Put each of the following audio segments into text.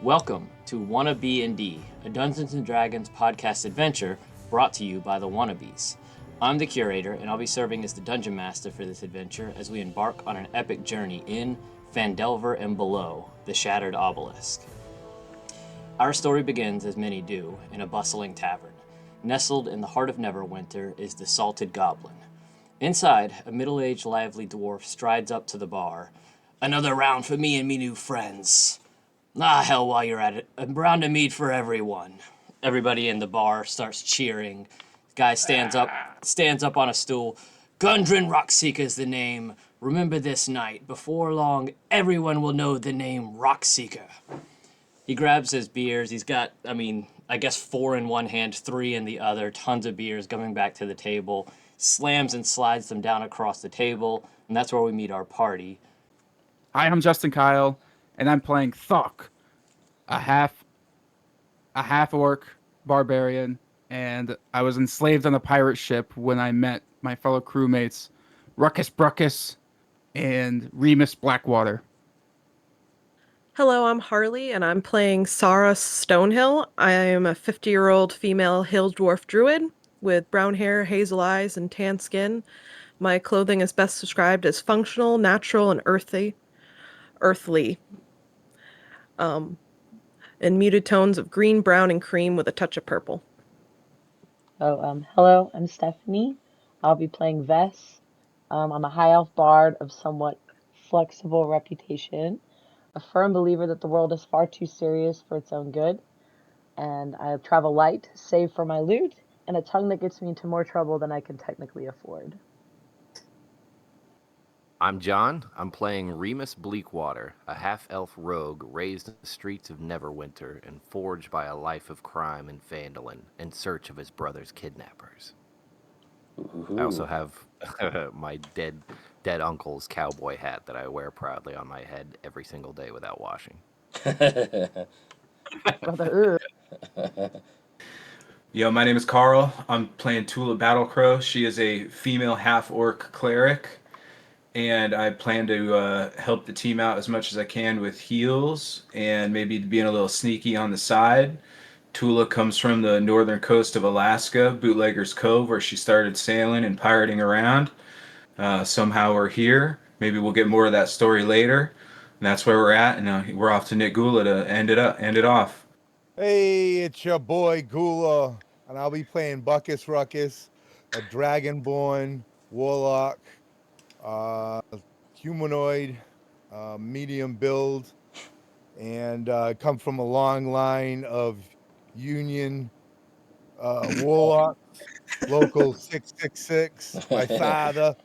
Welcome to WannaB&D, a Dungeons & Dragons podcast adventure brought to you by the Wannabes. I'm the Curator, and I'll be serving as the Dungeon Master for this adventure as we embark on an epic journey in Phandelver and below, the Shattered Obelisk. Our story begins, as many do, in a bustling tavern. Nestled in the heart of Neverwinter is the Salted Goblin. Inside, a middle-aged, lively dwarf strides up to the bar. "Another round for me and me new friends." "Ah, hell, while you're at it, a round of mead for everyone." Everybody in the bar starts cheering. Guy stands up on a stool. "Gundren Rockseeker's the name. Remember this night. Before long, everyone will know the name Rockseeker." He grabs his beers. He's got, I guess 4 in one hand, 3 in the other. Tons of beers coming back to the table. Slams and slides them down across the table. And that's where we meet our party. Hi, I'm Justin Kyle, and I'm playing Thokk, a half orc barbarian, and I was enslaved on a pirate ship when I met my fellow crewmates, Rucus Bucus and Reamus Bleakwater. Hello, I'm Harley, and I'm playing Sarra Stonehill. I am a 50-year-old female hill dwarf druid with brown hair, hazel eyes, and tan skin. My clothing is best described as functional, natural, and earthly, in muted tones of green, brown, and cream with a touch of purple. Hello, I'm Stephanie. I'll be playing Vess. I'm a high elf bard of somewhat flexible reputation, a firm believer that the world is far too serious for its own good, and I travel light, save for my loot, and a tongue that gets me into more trouble than I can technically afford. I'm John. I'm playing Reamus Bleakwater, a half-elf rogue raised in the streets of Neverwinter and forged by a life of crime in Phandalin in search of his brother's kidnappers. Ooh. I also have my dead uncle's cowboy hat that I wear proudly on my head every single day without washing. Yo, my name is Carl. I'm playing Tula Battlecrow. She is a female half-orc cleric, and I plan to help the team out as much as I can with heals and maybe being a little sneaky on the side. Tula comes from the northern coast of Alaska, Bootlegger's Cove, where she started sailing and pirating around. Somehow we're here. Maybe we'll get more of that story later. And that's where we're at, and we're off to Gula to end it off. Hey, it's your boy Gula, and I'll be playing Bucus Rucus, a dragonborn warlock, humanoid, medium build, and come from a long line of Union warlocks, local 666. My father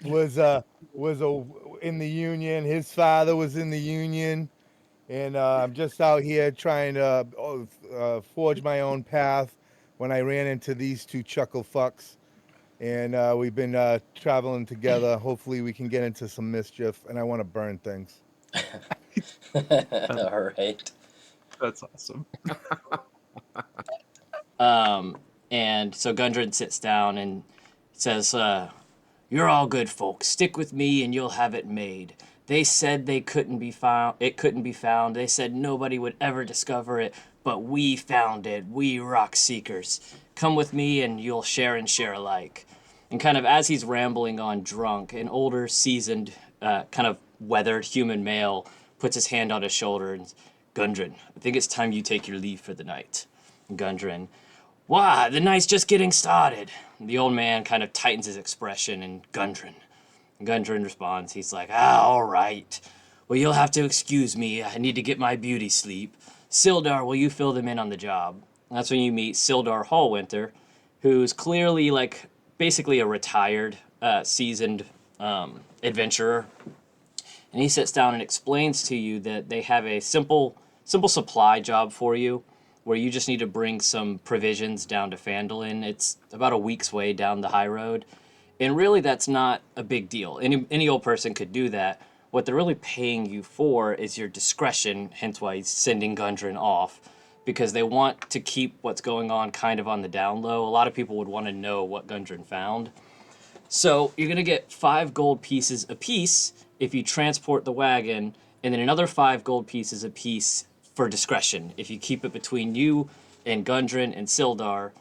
was in the Union. His father was in the Union. And I'm just out here trying to forge my own path when I ran into these two chuckle fucks. And we've been traveling together. Hopefully we can get into some mischief, and I want to burn things. All right. That's awesome. And so Gundren sits down and says, "You're all good folks. Stick with me and you'll have it made. They said it couldn't be found. They said nobody would ever discover it, but we found it. We rock seekers. Come with me and you'll share and share alike." And kind of as he's rambling on drunk, an older, seasoned, kind of weathered human male puts his hand on his shoulder and, "Gundren, I think it's time you take your leave for the night." And Gundren, "Why, the night's just getting started." And the old man kind of tightens his expression, and Gundren responds. He's like, "All right. Well, you'll have to excuse me. I need to get my beauty sleep. Sildar, will you fill them in on the job?" And that's when you meet Sildar Hallwinter, who's clearly basically a retired, seasoned adventurer. And he sits down and explains to you that they have a simple supply job for you, where you just need to bring some provisions down to Phandalin. It's about a week's way down the high road. And really, that's not a big deal. Any old person could do that. What they're really paying you for is your discretion, hence why he's sending Gundren off, because they want to keep what's going on kind of on the down low. A lot of people would want to know what Gundren found. So you're going to get 5 gold pieces apiece if you transport the wagon, and then another 5 gold pieces apiece for discretion. If you keep it between you and Gundren and Sildar,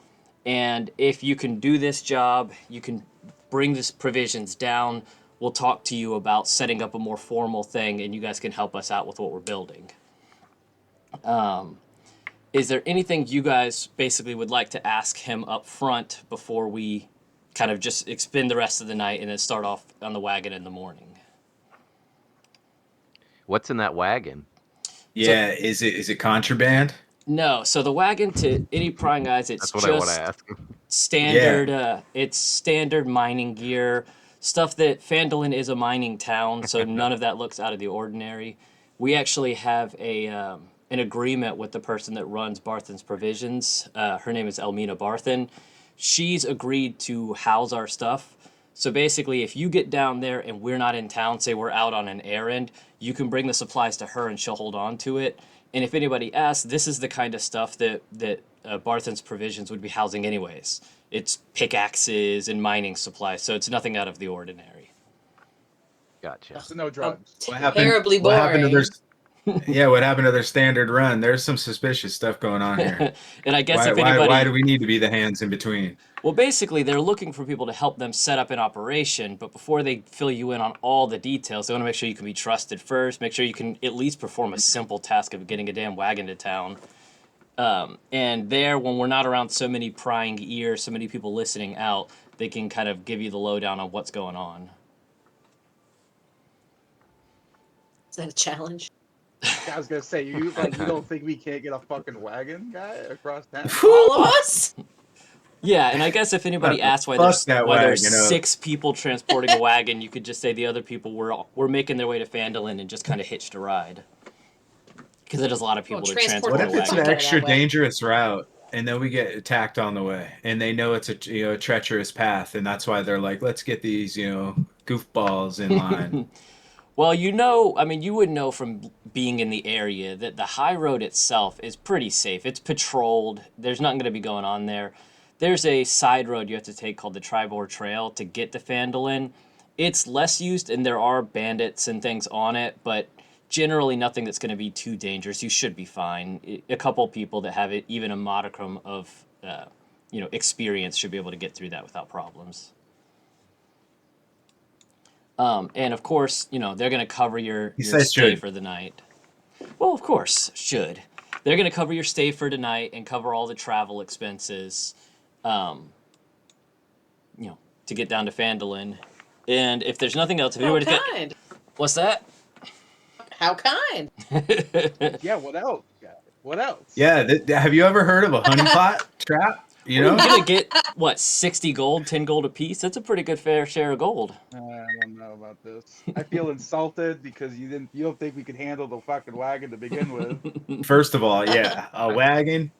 and if you can do this job, you can bring this provisions down. We'll talk to you about setting up a more formal thing, and you guys can help us out with what we're building. Is there anything you guys basically would like to ask him up front before we kind of just expend the rest of the night and then start off on the wagon in the morning? What's in that wagon? Yeah, is it contraband? No, so the wagon, to any prying eyes, it's That's what I want just to ask. standard. It's standard mining gear, stuff that Phandalin is a mining town, so none of that looks out of the ordinary. We actually have an agreement with the person that runs Barthen's Provisions. Her name is Elmina Barthen. She's agreed to house our stuff. So basically, if you get down there and we're not in town, say we're out on an errand, you can bring the supplies to her and she'll hold on to it. And if anybody asks, this is the kind of stuff that Barthen's Provisions would be housing anyways. It's pickaxes and mining supplies, so it's nothing out of the ordinary. Gotcha. So no drugs. Terribly boring. What happened to their Yeah, what happened to their standard run? There's some suspicious stuff going on here. And I guess why, if anybody... why do we need to be the hands in between? Well, basically, they're looking for people to help them set up an operation, but before they fill you in on all the details, they want to make sure you can be trusted first, make sure you can at least perform a simple task of getting a damn wagon to town. And there, when we're not around so many prying ears, so many people listening out, they can kind of give you the lowdown on what's going on. Is that a challenge? I was gonna say, you don't think we can't get a fucking wagon guy across town? All of us? Yeah, and I guess if anybody asks why there's 6 people transporting a wagon, you could just say the other people were making their way to Phandalin and just kind of hitched a ride. Because there's a lot of people to transport What a if it's wagon. an extra dangerous route and then we get attacked on the way and they know it's a treacherous path and that's why they're like, let's get these goofballs in line. Well, you would know from being in the area that the high road itself is pretty safe. It's patrolled. There's nothing going to be going on there. There's a side road you have to take called the Tribor Trail to get to Phandalin. It's less used, and there are bandits and things on it, but generally nothing that's going to be too dangerous. You should be fine. A couple people that have even a modicum of experience should be able to get through that without problems. And of course, they're going to cover your stay for the night. Well, of course, should. They're going to cover your stay for tonight and cover all the travel expenses, to get down to Phandalin. And if there's nothing else, if anybody's got... What's that? How kind? Yeah, what else? What else? Yeah, have you ever heard of a honeypot trap? You're going to get, 60 gold, 10 gold apiece? That's a pretty good fair share of gold. I don't know about this. I feel insulted because you don't think we could handle the fucking wagon to begin with. First of all, yeah, a wagon.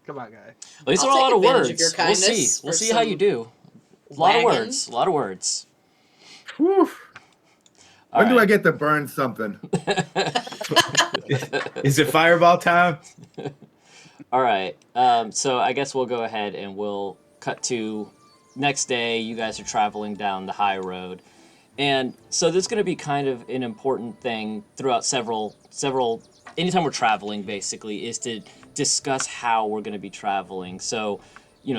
Come on, guy. Well, these are a lot of words. We'll see. We'll see how you do. A lot of words. A lot of words. Whew. When do I get to burn something? Is it fireball time? All right. So I guess we'll go ahead and we'll cut to next day. You guys are traveling down the high road. And so there's going to be kind of an important thing throughout several, anytime we're traveling, basically, is to discuss how we're going to be traveling. So,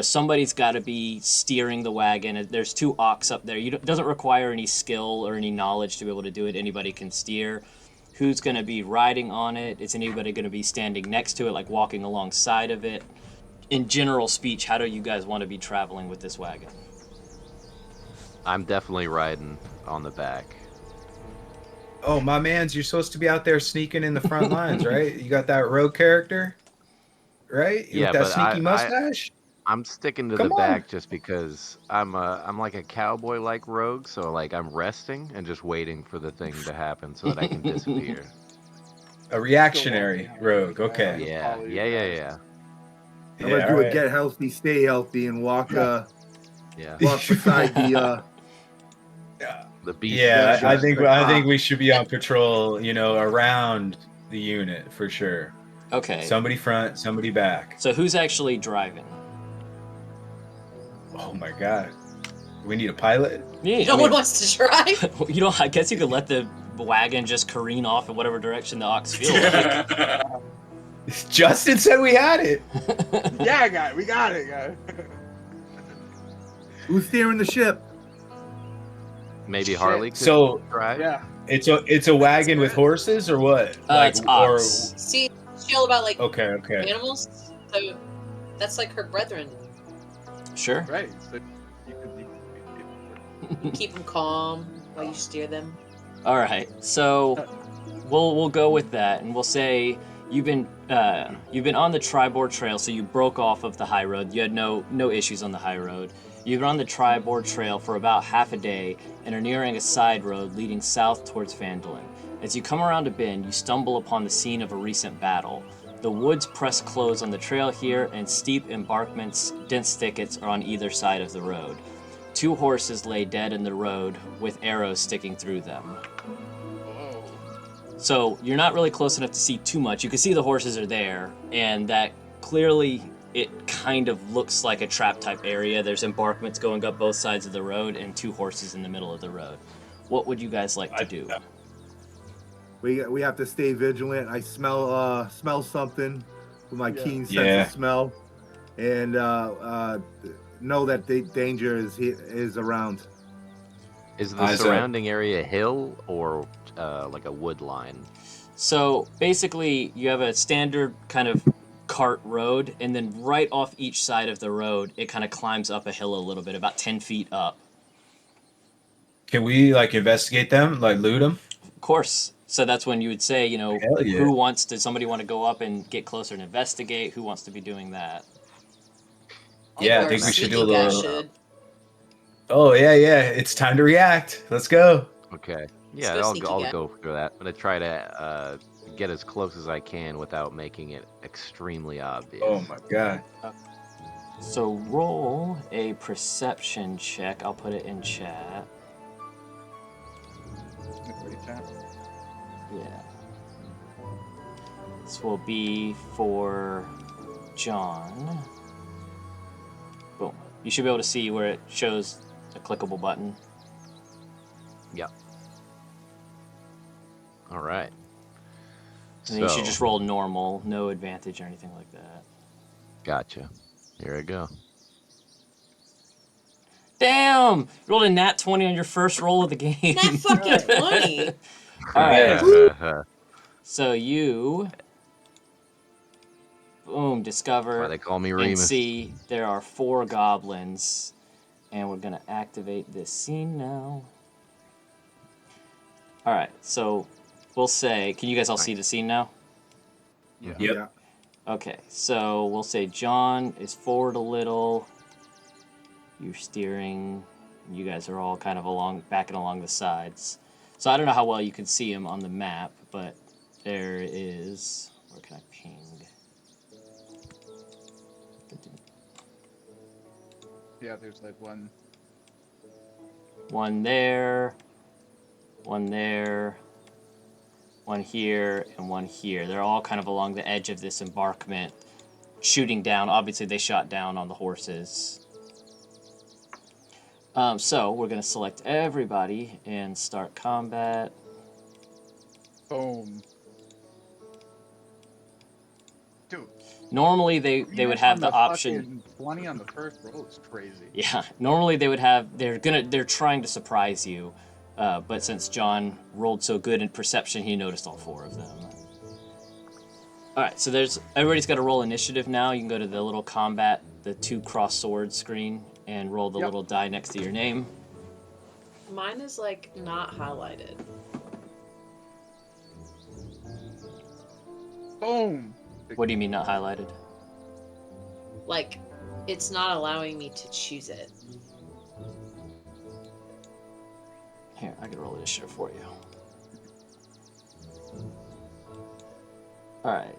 somebody's got to be steering the wagon. There's 2 ox up there. It doesn't require any skill or any knowledge to be able to do it. Anybody can steer. Who's going to be riding on it? Is anybody going to be standing next to it, like walking alongside of it? In general speech, how do you guys want to be traveling with this wagon? I'm definitely riding on the back. Oh, my mans, you're supposed to be out there sneaking in the front lines, right? You got that rogue character, right? Yeah, with that but sneaky mustache? I'm sticking to the back just because I'm like a cowboy-like rogue, so I'm resting and just waiting for the thing to happen so that I can disappear. A reactionary rogue, okay. Yeah. I'm gonna do a get healthy, stay healthy, and walk beside the beast. Yeah, I think we should be on patrol, around the unit for sure. Okay. Somebody front, somebody back. So who's actually driving? Oh my god. We need a pilot? Yeah, No one wants to drive? I guess you could let the wagon just careen off in whatever direction the ox feel like. Justin said we had it. Yeah, guy, we got it, guy. Who's steering the ship? Maybe Shit. Harley could So drive. Yeah. it's a wagon with horses or what? It's ox. See, she all about like Okay. animals. So that's like her brethren. Sure. Right. So You keep them calm while you steer them. All right. So we'll go with that, and we'll say you've been on the Tribord Trail, so you broke off of the high road. You had no issues on the high road. You've been on the Tribord Trail for about half a day and are nearing a side road leading south towards Phandalin. As you come around a bend, you stumble upon the scene of a recent battle. The woods press close on the trail here, and steep embankments, dense thickets are on either side of the road. 2 horses lay dead in the road with arrows sticking through them. Whoa. So you're not really close enough to see too much. You can see the horses are there, and that clearly it kind of looks like a trap type area. There's embankments going up both sides of the road and 2 horses in the middle of the road. What would you guys like to do? We have to stay vigilant. I smell something with my keen sense Yeah. of smell, and know that the danger is around. Is the Eyes up. surrounding area a hill or like a wood line? So basically, you have a standard kind of cart road, and then right off each side of the road, it kind of climbs up a hill a little bit, about 10 feet up. Can we like investigate them, like loot them? Of course. So that's when you would say, Hell yeah. does somebody want to go up and get closer and investigate? Who wants to be doing that? Yeah, I Or think we should do a sneaky guy little. should. Oh yeah. It's time to react. Let's go. Okay. Yeah, go I'll sneaky go guy. for that. I'm gonna try to get as close as I can without making it extremely obvious. Oh my god. So roll a perception check. I'll put it in chat. Yeah. This will be for John. Boom. You should be able to see where it shows a clickable button. Yep. All right. And then you should just roll normal, no advantage or anything like that. Gotcha. Here I go. Damn! You rolled a nat 20 on your first roll of the game. Not fucking 20. All right. Yeah. So you, boom, discover Why they call me and Reamus. see there are 4 goblins, and we're gonna activate this scene now. All right, so we'll say, can you guys all see the scene now? Yeah. Yep. Yeah. Okay, so we'll say John is forward a little. You're steering. You guys are all kind of backing along the sides. So I don't know how well you can see him on the map, but there is. Where can I ping? Yeah, there's like one. One there, one there, one here, and one here. They're all kind of along the edge of this embankment, shooting down. Obviously, they shot down on the horses. So we're going to select everybody and start combat. Boom. Dude. Normally, they would have the option. fucking 20 on the first roll is crazy. Yeah, normally they would have. They're trying to surprise you, but since John rolled so good in perception, he noticed all 4 of them. All right, so everybody's got to roll initiative now. You can go to the little combat, the 2 cross swords screen, and roll the little die next to your name. Mine is like not highlighted. Boom. What do you mean not highlighted? Like, it's not allowing me to choose it. Here, I can roll initiative for you. All right.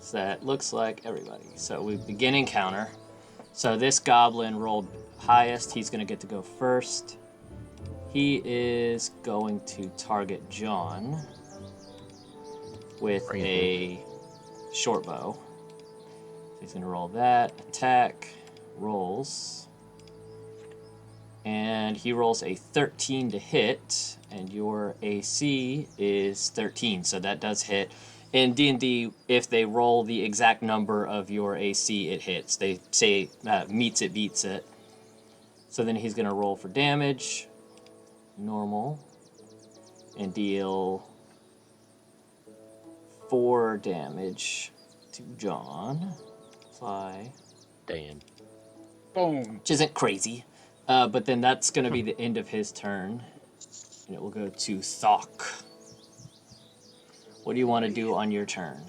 So that looks like everybody. So we begin encounter. So this goblin rolled highest. He's going to get to go first. He is going to target John with a short bow. He's going to roll that. Attack. Rolls. And he rolls a 13 to hit. And your AC is 13, so that does hit. In D&D, if they roll the exact number of your AC, it hits. They say meets it, beats it. So then he's going to roll for damage. Normal. And deal 4 damage to John. Apply. Dan. Boom. Which isn't crazy. But then that's going to be the end of his turn. And it will go to Thokk. What do you want to do on your turn?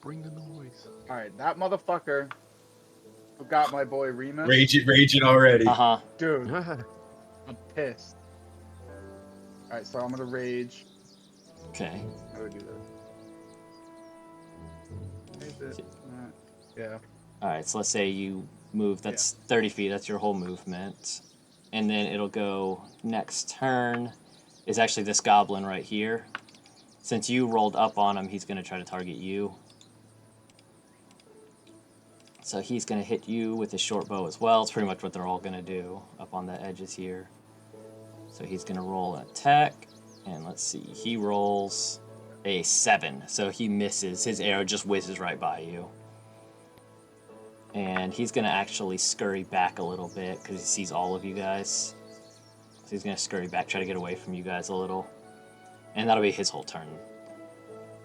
Bring the noise. All right, that motherfucker who got my boy Reamus. Raging already. Uh-huh. Dude, I'm pissed. All right, so I'm gonna rage. Okay. How do I do this? Yeah. Alright, so let's say you move. That's 30 feet. That's your whole movement. And then it'll go next turn is actually this goblin right here. Since you rolled up on him, he's going to try to target you. So he's going to hit you with his short bow as well. It's pretty much what they're all going to do up on the edges here. So he's going to roll an attack. And let's see. He rolls a 7. So he misses. His arrow just whizzes right by you. And he's going to actually scurry back a little bit because he sees all of you guys. So he's going to scurry back, try to get away from you guys a little. And that'll be his whole turn.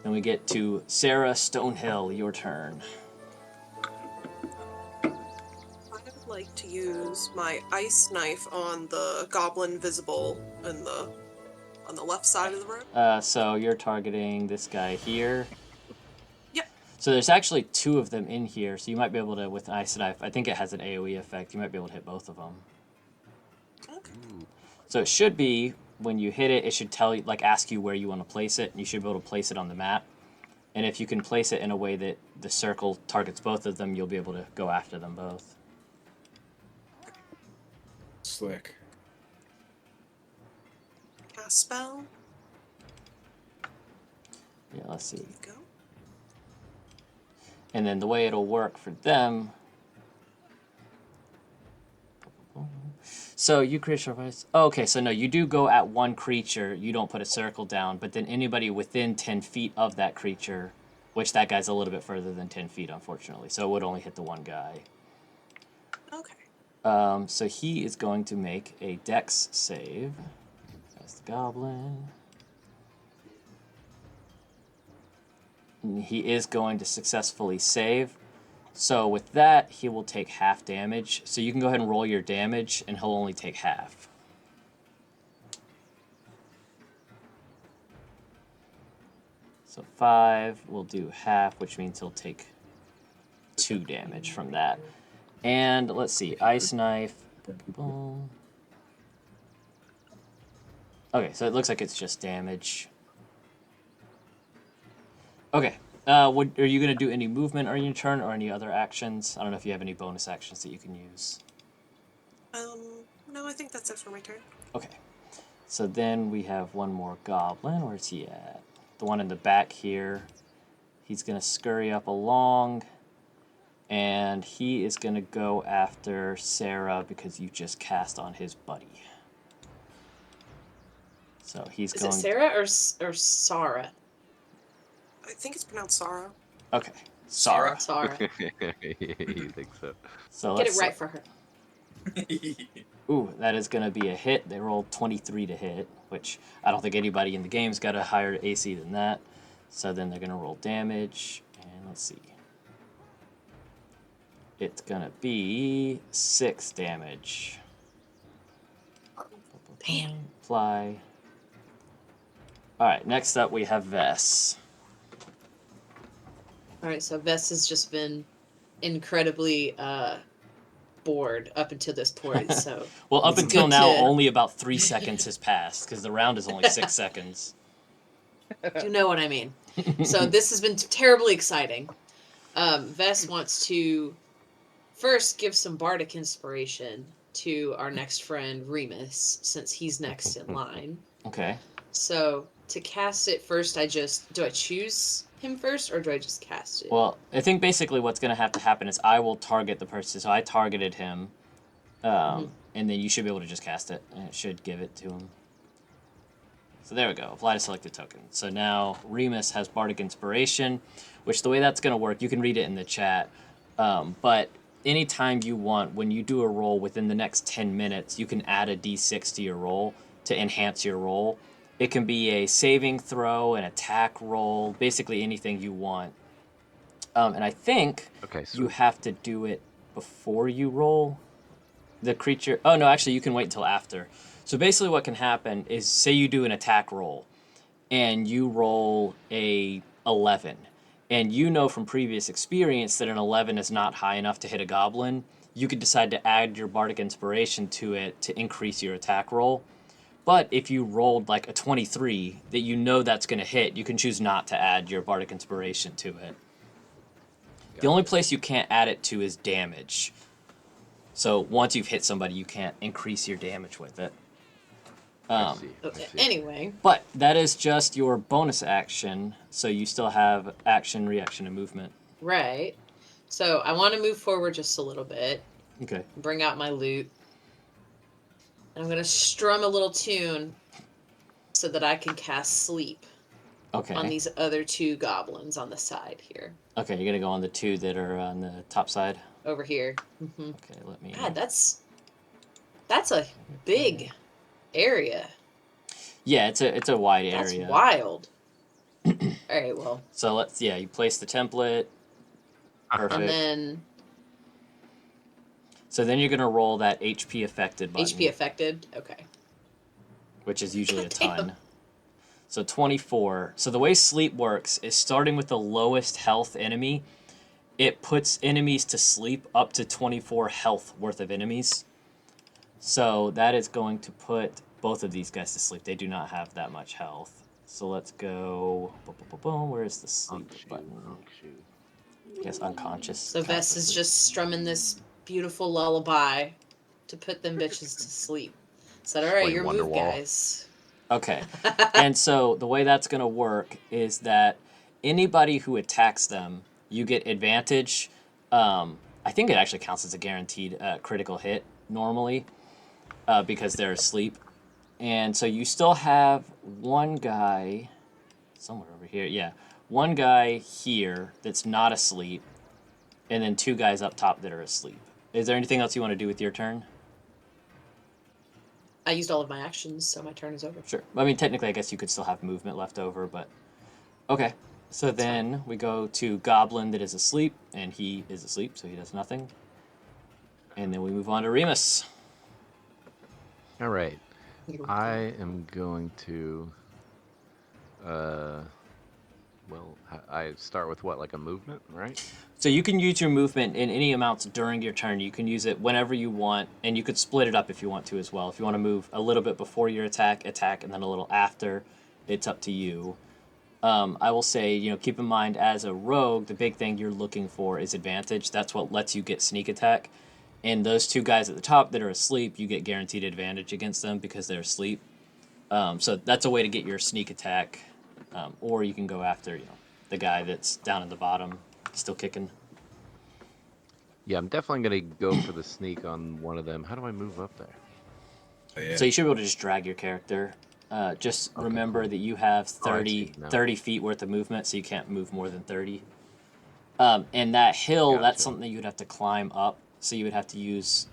Then we get to Sarra, Stonehill, your turn. I would like to use my ice knife on the goblin visible on the left side of the room. So you're targeting this guy here. Yep. So there's actually 2 of them in here, so you might be able to, with ice knife, I think it has an AoE effect, you might be able to hit both of them. Okay. So it should be, when you hit it, it should tell you, like, ask you where you want to place it, and you should be able to place it on the map. And if you can place it in a way that the circle targets both of them, you'll be able to go after them both. Slick. Cast spell. Yeah, let's see. Go. And then the way it'll work for them... So you create short rest. Oh, okay, so no, you do go at one creature. You don't put a circle down, but then anybody within 10 feet of that creature, which that guy's a little bit further than 10 feet, unfortunately. So it would only hit the one guy. Okay. So he is going to make a dex save. That's the goblin. And he is going to successfully save. So with that, he will take half damage. So you can go ahead and roll your damage, and he'll only take half. So 5 will do half, which means he'll take 2 damage from that. And let's see, Ice Knife. Boom. Okay, so it looks like it's just damage. Okay. Are you going to do any movement on your turn or any other actions? I don't know if you have any bonus actions that you can use. No, I think that's it for my turn. Okay. So then we have one more goblin. Where's he at? The one in the back here. He's going to scurry up along. And he is going to go after Sarra because you just cast on his buddy. So he's Is going... it Sarra or Sarra? I think it's pronounced Sarra. Okay. Sarra. Sarra. You think so? So Get let's it right for her. Ooh, that is going to be a hit. They rolled 23 to hit, which I don't think anybody in the game's got a higher AC than that. So then they're going to roll damage. And let's see. It's going to be 6 damage. Damn. Fly. Alright, next up we have Vess. Alright, so Vess has just been incredibly bored up until this point, so... Well, up it's until good now, to- only about 3 seconds has passed, because the round is only 6 seconds. You know what I mean. So this has been terribly exciting. Vess wants to first give some bardic inspiration to our next friend, Reamus, since he's next in line. Okay. So to cast it first, do I choose him first, or do I just cast it? Well, I think basically what's going to have to happen is I will target the person. So I targeted him, and then you should be able to just cast it, and it should give it to him. So there we go. Apply to selected token. So now Reamus has Bardic Inspiration, which the way that's going to work, you can read it in the chat. But anytime you want, when you do a roll within the next 10 minutes, you can add a d6 to your roll to enhance your roll. It can be a saving throw, an attack roll, basically anything you want. And I think you have to do it before you roll the creature. Oh, no, actually, you can wait until after. So basically what can happen is, say you do an attack roll, and you roll a 11, and you know from previous experience that an 11 is not high enough to hit a goblin, you could decide to add your Bardic Inspiration to it to increase your attack roll. But if you rolled like a 23 that you know that's going to hit, you can choose not to add your Bardic Inspiration to it. The only place you can't add it to is damage. So once you've hit somebody, you can't increase your damage with it. I see. Anyway. But that is just your bonus action, so you still have action, reaction, and movement. Right. So I want to move forward just a little bit. Okay. Bring out my loot. And I'm going to strum a little tune so that I can cast sleep on these other 2 goblins on the side here. Okay, you're going to go on the 2 that are on the top side? Over here. Okay, let me... God, that's a big area. Yeah, it's a wide area. That's wild. All right, well. So you place the template. Perfect. And then... So then you're going to roll that HP affected button. HP affected? Okay. Which is usually a ton. So 24. So the way sleep works is starting with the lowest health enemy, it puts enemies to sleep up to 24 health worth of enemies. So that is going to put both of these guys to sleep. They do not have that much health. So let's go... Where is the sleep button? I guess unconscious. So Vess is just strumming this beautiful lullaby to put them bitches to sleep. Said, all right, your move, guys. Okay. And so the way that's going to work is that anybody who attacks them, you get advantage. I think it actually counts as a guaranteed critical hit normally because they're asleep. And so you still have one guy somewhere over here. Yeah. One guy here that's not asleep, and then 2 guys up top that are asleep. Is there anything else you want to do with your turn? I used all of my actions, so my turn is over. Sure. I mean, technically, I guess you could still have movement left over, but... Okay. So then we go to Goblin that is asleep, and he is asleep, so he does nothing. And then we move on to Reamus. All right. I am going to... I start with what, like a movement, right? So you can use your movement in any amounts during your turn. You can use it whenever you want, and you could split it up if you want to as well. If you want to move a little bit before your attack, and then a little after, it's up to you. I will say, keep in mind, as a rogue, the big thing you're looking for is advantage. That's what lets you get sneak attack. And those 2 guys at the top that are asleep, you get guaranteed advantage against them because they're asleep. So that's a way to get your sneak attack. Or you can go after, the guy that's down at the bottom, still kicking. Yeah, I'm definitely going to go for the sneak on one of them. How do I move up there? Oh, yeah. So you should be able to just drag your character. Just remember that you have 30 feet worth of movement, so you can't move more than 30. And that hill, that's something you would have to climb up. So you would have to use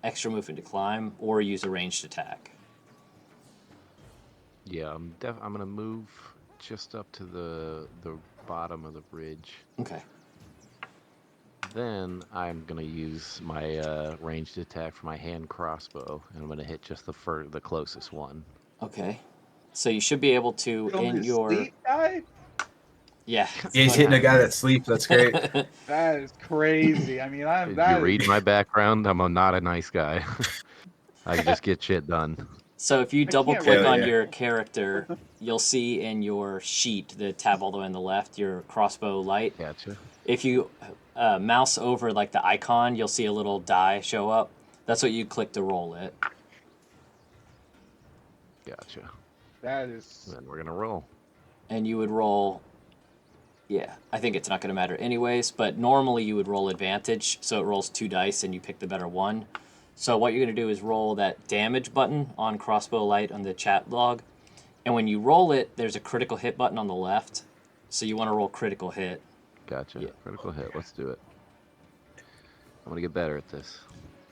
extra movement to climb, or use a ranged attack. Yeah, I'm gonna move just up to the bottom of the bridge. Okay. Then I'm gonna use my ranged attack for my hand crossbow, and I'm gonna hit just the closest one. Okay. So you should be able to in your sleep guy? Yeah. Yeah, he's hitting a guy that sleeps. That's great. That is crazy. I mean, Did you read my background? I'm not a nice guy. I can just get shit done. So if you double click on your character, you'll see in your sheet, the tab all the way on the left, your crossbow light. Gotcha. If you mouse over like the icon, you'll see a little die show up. That's what you click to roll it. Gotcha. That is... Then we're gonna roll. And you would roll... Yeah, I think it's not going to matter anyways, but normally you would roll advantage, so it rolls 2 dice and you pick the better one. So what you're going to do is roll that damage button on crossbow light on the chat log, And when you roll it, there's a critical hit button on the left. So you want to roll critical hit. Gotcha. Yeah. Critical hit. Let's do it. I'm gonna get better at this.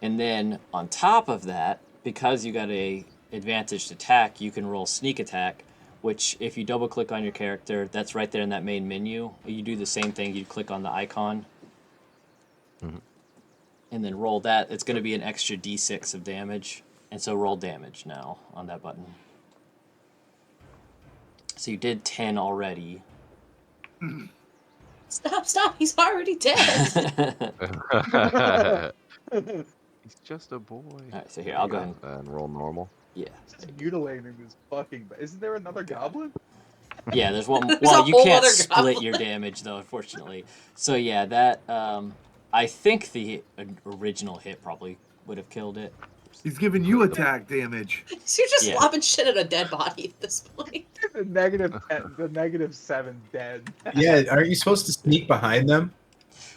And then on top of that, because you got a advantaged attack, you can roll sneak attack, which if you double click on your character, that's right there in that main menu. You do the same thing. You click on the icon. And then roll that. It's going to be an extra d6 of damage. And so roll damage now on that button. So you did 10 already. Stop, he's already dead. He's just a boy. Alright, so here, I'll go ahead and roll normal. Yeah. Just mutilating this fucking. Isn't there another goblin? Yeah, there's one. There's Well, a you whole can't other split goblin. your damage, though, unfortunately. So yeah, that, I think the original hit probably would have killed it. He's giving you attack damage. So you're just Yeah. lobbing shit at a dead body at this point. The -10, the -7 dead. Yeah, aren't you supposed to sneak behind them?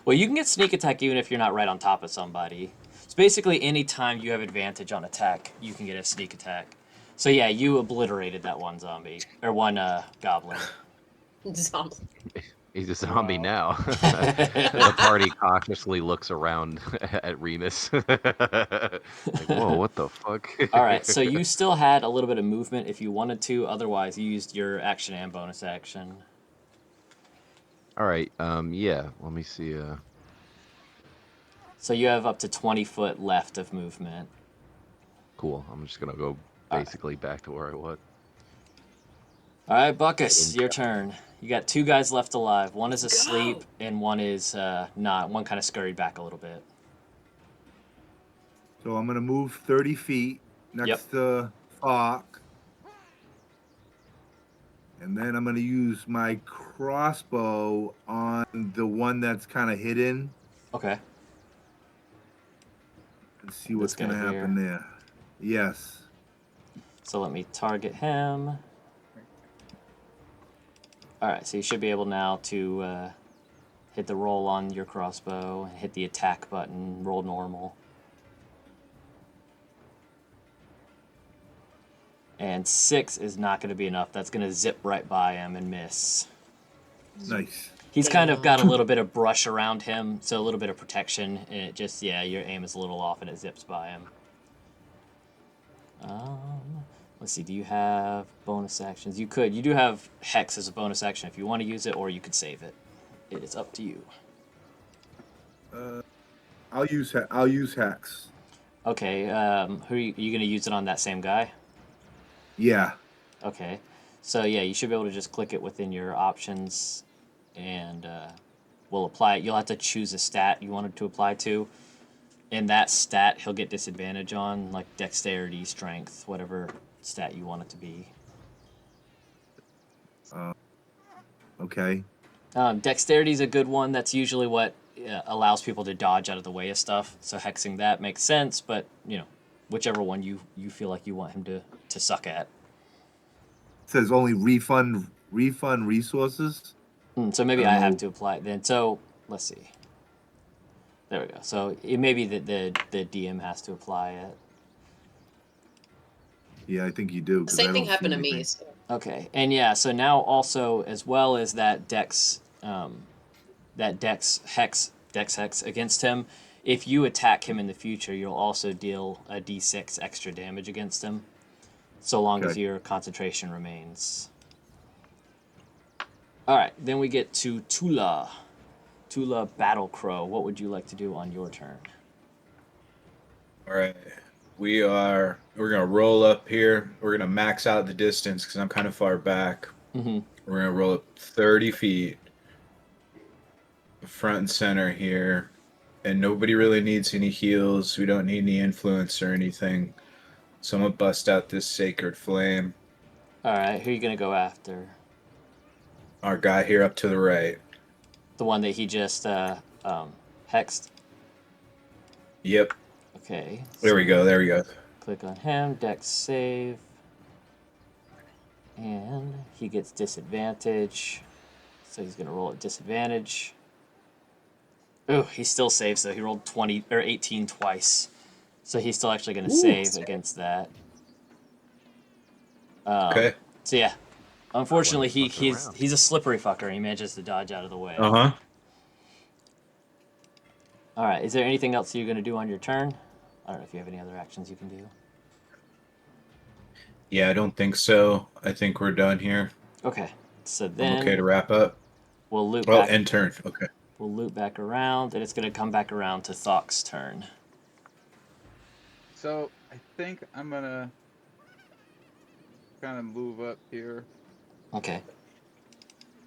Well, you can get sneak attack even if you're not right on top of somebody. It's basically any time you have advantage on attack, you can get a sneak attack. So yeah, you obliterated that one zombie. Or one goblin. Zombie. He's a zombie now. The party cautiously looks around at Reamus. Like, whoa, what the fuck? Alright, so you still had a little bit of movement if you wanted to. Otherwise, you used your action and bonus action. Alright, yeah, let me see. So you have up to 20 foot left of movement. Cool, I'm just gonna go basically back to where I was. Alright, Bucus, your turn. You got 2 guys left alive. One is asleep, and one is not. One kind of scurried back a little bit. So I'm gonna move 30 feet next to Thokk. And then I'm gonna use my crossbow on the one that's kind of hidden. Okay. And see what's This guy gonna happen there. Yes. So let me target him. Alright, so you should be able now to hit the roll on your crossbow, and hit the attack button, roll normal. And 6 is not going to be enough. That's going to zip right by him and miss. Nice. He's kind of got a little bit of brush around him, so a little bit of protection, and it just, yeah, your aim is a little off and it zips by him. Let's see, do you have bonus actions? You could. You do have Hex as a bonus action if you want to use it, or you could save it. It is up to you. I'll use Hex. Okay, who are you going to use it on that same guy? Yeah. Okay, so yeah, you should be able to just click it within your options, and we'll apply it. You'll have to choose a stat you wanted to apply to. In that stat, he'll get disadvantage on, like dexterity, strength, whatever stat you want it to be. Okay. Dexterity is a good one. That's usually what allows people to dodge out of the way of stuff. So hexing that makes sense, but you know, whichever one you feel like you want him to suck at. It says only refund resources. So maybe I have to apply it then. So let's see. There we go. So it may be that the DM has to apply it. Yeah, I think you do. The same thing happened to me. So. Okay, and yeah, so now also as well as that dex hex against him, if you attack him in the future, you'll also deal a d6 extra damage against him, so long as your concentration remains. All right, then we get to Tula. Tula Battlecrow. What would you like to do on your turn? All right. We're gonna roll up here. We're gonna max out the distance because I'm kind of far back. Mm-hmm. We're gonna roll up 30 feet, front and center here, and nobody really needs any heals. We don't need any influence or anything. So I'm gonna bust out this sacred flame. All right, who are you gonna go after? Our guy here up to the right. The one that he just hexed. Yep. Okay. There we go. There we go. Click on him, dex save, and he gets disadvantage, so he's gonna roll at disadvantage. Oh, he still saves though. He rolled 20 or 18 twice, so he's still actually gonna save against that. Okay. So yeah, unfortunately, fucking around. he's a slippery fucker. He manages to dodge out of the way. Uh-huh. All right. Is there anything else you're gonna do on your turn? I don't know if you have any other actions you can do. Yeah, I don't think so. I think we're done here. Okay. So I'm then okay to wrap up. we'll loop Well, back. end turn. Okay. We'll loop back around, and it's gonna come back around to Thokk's turn. So I think I'm gonna kind of move up here. Okay.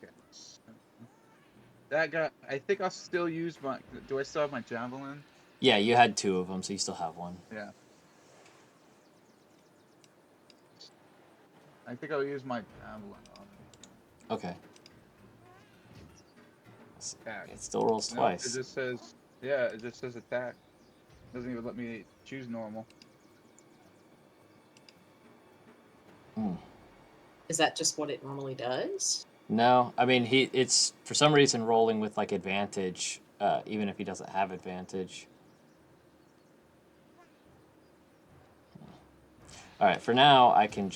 Okay. That guy. I think I'll still use my. Do I still have my javelin? Yeah, you had 2 of them, so you still have one. Yeah. I think I'll use my javelin on him. Okay. Attack. It still rolls No, twice. it just says. Yeah, it just says attack. Doesn't even let me choose normal. Is that just what it normally does? No, I mean it's for some reason rolling with like advantage, even if he doesn't have advantage. All right, for now I can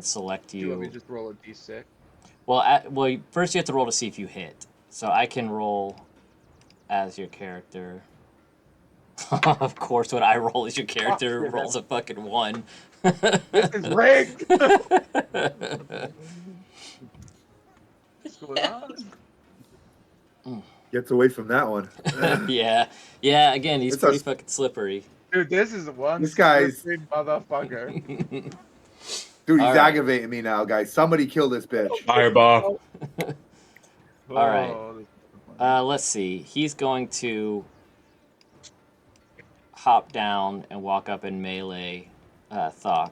select Do you want me you. to just roll a d6? Well, first you have to roll to see if you hit. So I can roll as your character. Of course, when I roll as your character, shit. rolls a fucking 1. This is rigged. What's going on? Gets away from that one. Yeah. Again, he's It's a- pretty fucking slippery. Dude, this is one This guy's- stupid motherfucker. Dude, he's All right. aggravating me now, guys. Somebody kill this bitch. Fireball. All right. Oh, this is funny. Let's see. He's going to hop down and walk up and melee Thokk.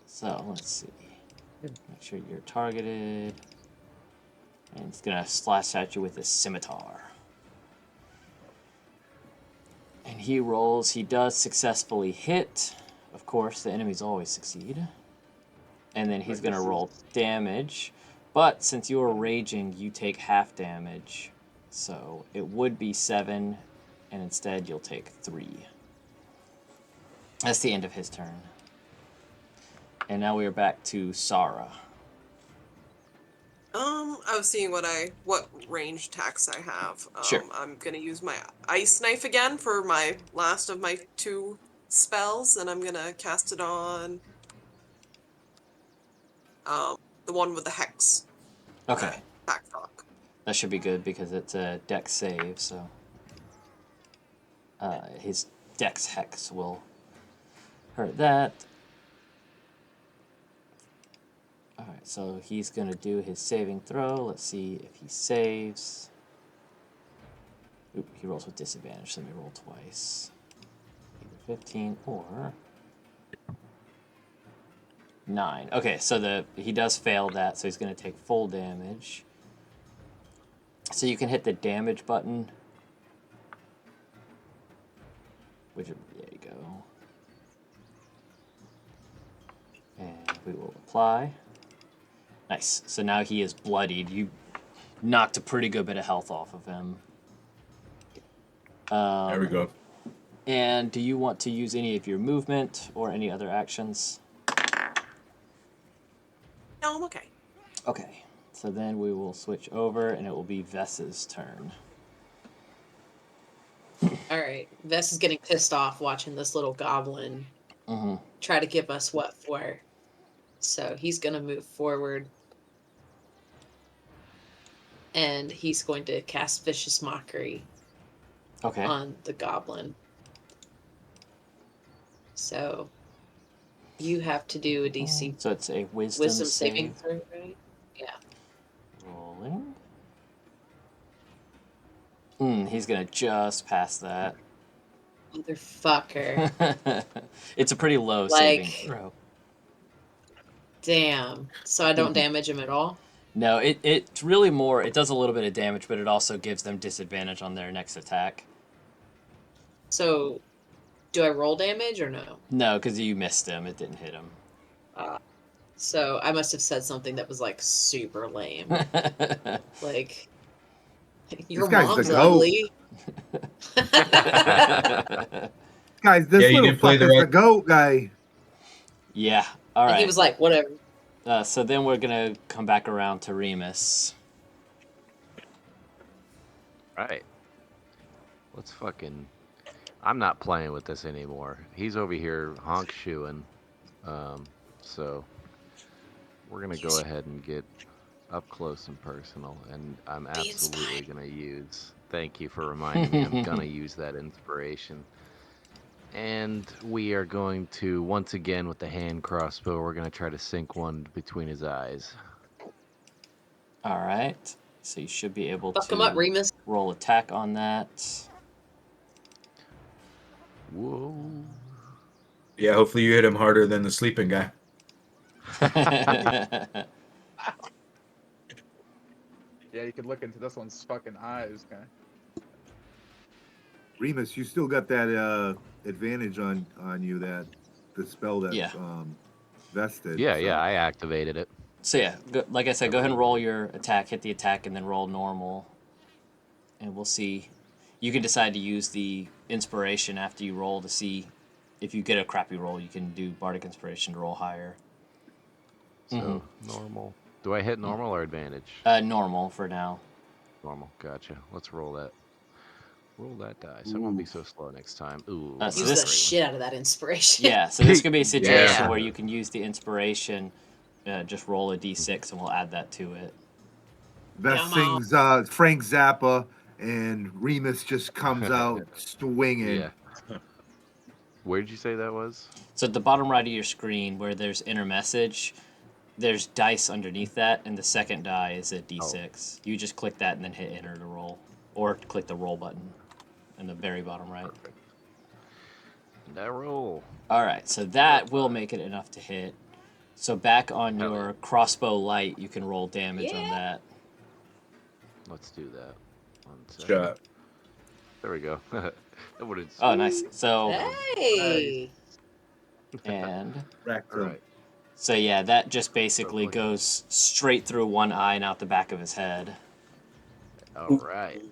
So let's see. Make sure you're targeted. And he's gonna slash at you with his scimitar. And he rolls. He does successfully hit. Of course, the enemies always succeed. And then he's But gonna this roll damage. But since you're raging, you take half damage. So it would be 7, and instead you'll take 3. That's the end of his turn. And now we are back to Sarra. I was seeing what range attacks I have. Sure. I'm gonna use my ice knife again for my last of my 2 spells, and I'm gonna cast it on the one with the hex. Okay. Attack Thokk. That should be good because it's a dex save, so his dex hex will hurt that. Alright, so he's going to do his saving throw. Let's see if he saves. Oop, he rolls with disadvantage, so let me roll twice. Either 15 or 9. Okay, so he does fail that, so he's going to take full damage. So you can hit the damage button. There you go. And we will apply. Nice. So now he is bloodied. You knocked a pretty good bit of health off of him. There we go. And do you want to use any of your movement or any other actions? No, I'm okay. Okay. So then we will switch over, and it will be Vess's turn. All right. Vess is getting pissed off watching this little goblin try to give us what for. So he's going to move forward. And he's going to cast Vicious Mockery on the goblin. So you have to do a DC. So it's a wisdom saving throw, right? Yeah. Rolling. He's going to just pass that. Motherfucker. It's a pretty low saving throw. Damn. So I don't damage him at all? No, it's really more, it does a little bit of damage, but it also gives them disadvantage on their next attack. So, do I roll damage or no? No, because you missed him. It didn't hit him. So, I must have said something that was, like, super lame. Like, your mom's ugly. Guys, this little fucker's the goat guy. Yeah. All And right. he was like, whatever. So then we're gonna come back around to Reamus. Right. Let's fucking. I'm not playing with this anymore. He's over here honk shoeing. So we're gonna go ahead and get up close and personal, and I'm absolutely gonna use. Thank you for reminding me. I'm gonna use that inspiration. And we are going to once again with the hand crossbow. We're gonna try to sink one between his eyes. All right. So you should be able Fuck him up, to Remus. roll attack on that. Whoa. Yeah, hopefully you hit him harder than the sleeping guy. Yeah, you could look into this one's fucking eyes, guy. Remus, you still got that advantage on you, that the spell that Yeah. vested. Yeah, so. yeah, I activated it. So yeah, like I said, go ahead and roll your attack, hit the attack, and then roll normal. And we'll see. You can decide to use the inspiration after you roll to see if you get a crappy roll. You can do Bardic Inspiration to roll higher. So normal. Do I hit normal or advantage? Normal for now. Normal. Gotcha. Let's roll that. Roll that dice. I won't be so slow next time. Ooh. So Use this- the shit out of that inspiration. Yeah, so this could be a situation Yeah. where you can use the inspiration, just roll a d6, and we'll add that to it. Vess Come on. sings Frank Zappa, and Remus just comes out swinging. Yeah. Where did you say that was? So at the bottom right of your screen, where there's inner message, there's dice underneath that, and the second die is a d6. You just click that and then hit enter to roll, or click the roll button in the very bottom right. And I roll. All right, so that will make it enough to hit. So back on Hell your crossbow light, you can roll damage on Yeah. that. Let's do that. 1 second. Shot. There we go. That would've- Oh, nice. So Hey. and Racked All him. right. so yeah, that just basically quick. goes straight through one eye and out the back of his head. All right.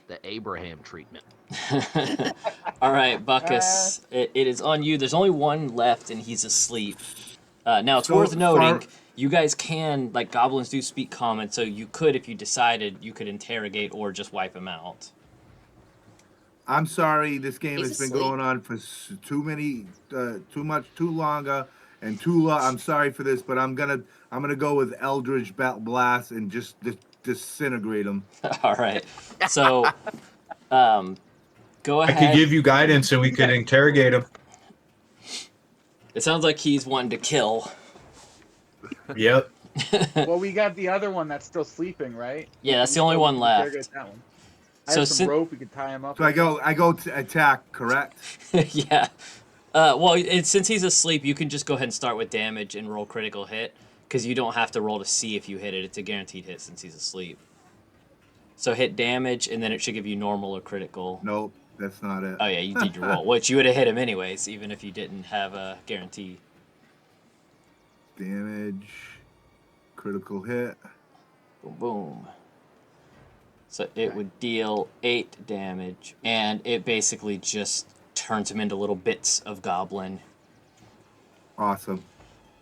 The Abraham treatment. All right, Bucus, it is on you. There's only one left, and he's asleep. Now, it's So worth noting, far- you guys can, like, goblins do speak common, so you could, if you decided, you could interrogate or just wipe him out. I'm sorry, this game He's has been asleep. going on for too longer. And Tula, I'm sorry for this, but I'm gonna go with Eldridge Blast and just disintegrate him. All right. So, go I could ahead. give you guidance and we could interrogate him. It sounds like he's wanting to kill. Yep. Well, we got the other one that's still sleeping, right? Yeah, that's the We only still one can left. interrogate that one. I So have some sin- rope. We could tie him up. So I go to attack, correct? Yeah. Since he's asleep, you can just go ahead and start with damage and roll critical hit, because you don't have to roll to see if you hit it. It's a guaranteed hit since he's asleep. So hit damage, and then it should give you normal or critical. Nope, that's not it. Oh yeah, you did your roll, which you would have hit him anyways, even if you didn't have a guarantee. Damage, critical hit. Boom, boom. So it would deal 8 damage, and it basically just turns him into little bits of goblin. Awesome.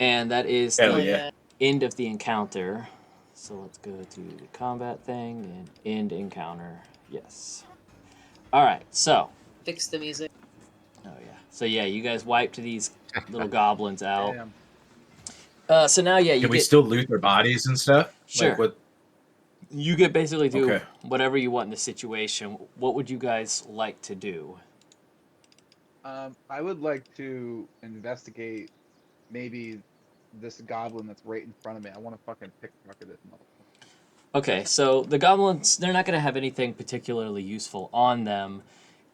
And that is Hell the yeah. end of the encounter. So let's go to the combat thing and end encounter. Yes. All right. So, Fix the music. oh yeah. So yeah, you guys wiped these little goblins out. Damn. So now, yeah, you Can we get still loot their bodies and stuff? Sure. Like what? you get basically do Okay. whatever you want in the situation. What would you guys like to do? I would like to investigate maybe this goblin that's right in front of me. I want to fucking pickpocket this motherfucker. Okay, so the goblins, they're not going to have anything particularly useful on them.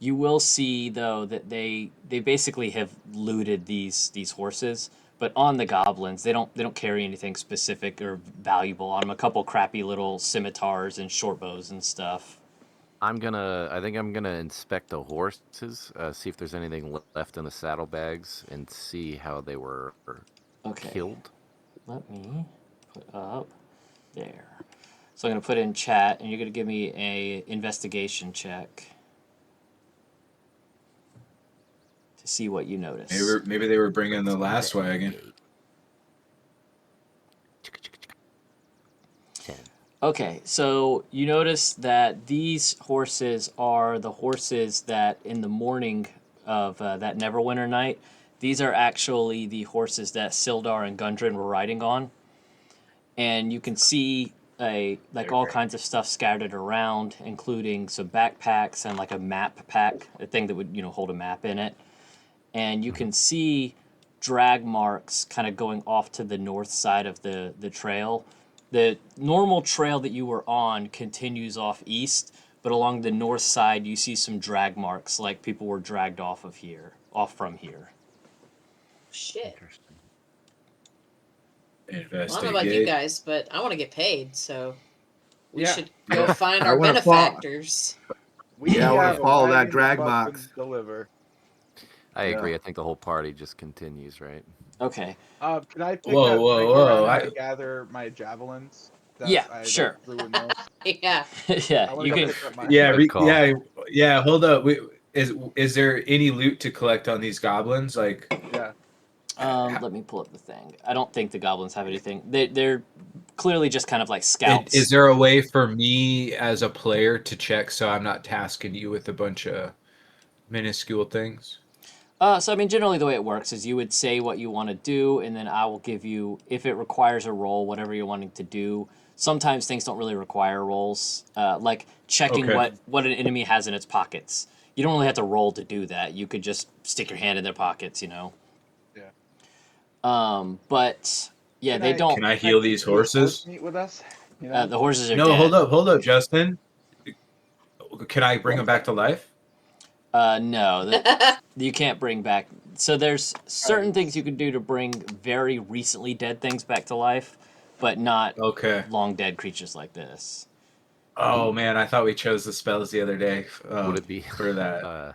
You will see, though, that they basically have looted these horses, but on the goblins, they don't carry anything specific or valuable on them. A couple crappy little scimitars and short bows and stuff. I think I'm gonna inspect the horses, see if there's anything left in the saddlebags, and see how they were Okay. killed. Let me put up there. So I'm going to put in chat, and you're going to give me a investigation check to see what you notice. Maybe they were bringing the last wagon. 10. Okay, so you notice that these horses are the horses that in the morning of that Neverwinter night, these are actually the horses that Sildar and Gundren were riding on. And you can see all kinds of stuff scattered around, including some backpacks and like a map pack, a thing that would hold a map in it. And you can see drag marks kind of going off to the north side of the trail. The normal trail that you were on continues off east, but along the north side you see some drag marks, like people were dragged off from here. Shit. Well, I Investigate. don't know about you guys, but I want to get paid, so we Yeah. should go find I our wanna benefactors. Yeah, I wanna have a follow that wagon drag bus box. to deliver. I Yeah. agree. I think the whole party just continues, right? Okay. Can I take Whoa, a whoa, break whoa, around and I- gather my javelins? Yeah, I sure. threw in most? Yeah. Yeah, I wanna you go can. pick up my Good call. yeah. Hold up. Is there any loot to collect on these goblins? Like, yeah. Let me pull up the thing. I don't think the goblins have anything. They're clearly just kind of like scouts. is there a way for me as a player to check so I'm not tasking you with a bunch of minuscule things? So I mean, generally the way it works is you would say what you want to do, and then I will give you, if it requires a roll, whatever you're wanting to do. Sometimes things don't really require rolls, like checking Okay. what an enemy has in its pockets. You don't really have to roll to do that. You could just stick your hand in their pockets, Yeah. But yeah, they don't. Can I heal these horses? Meet with us. You know? The horses are No, dead. hold up, Justin. Can I bring them back to life? No, you can't bring back. So there's certain things you can do to bring very recently dead things back to life, but not Okay. long dead creatures like this. Oh man, I thought we chose the spells the other day. Would it be for that?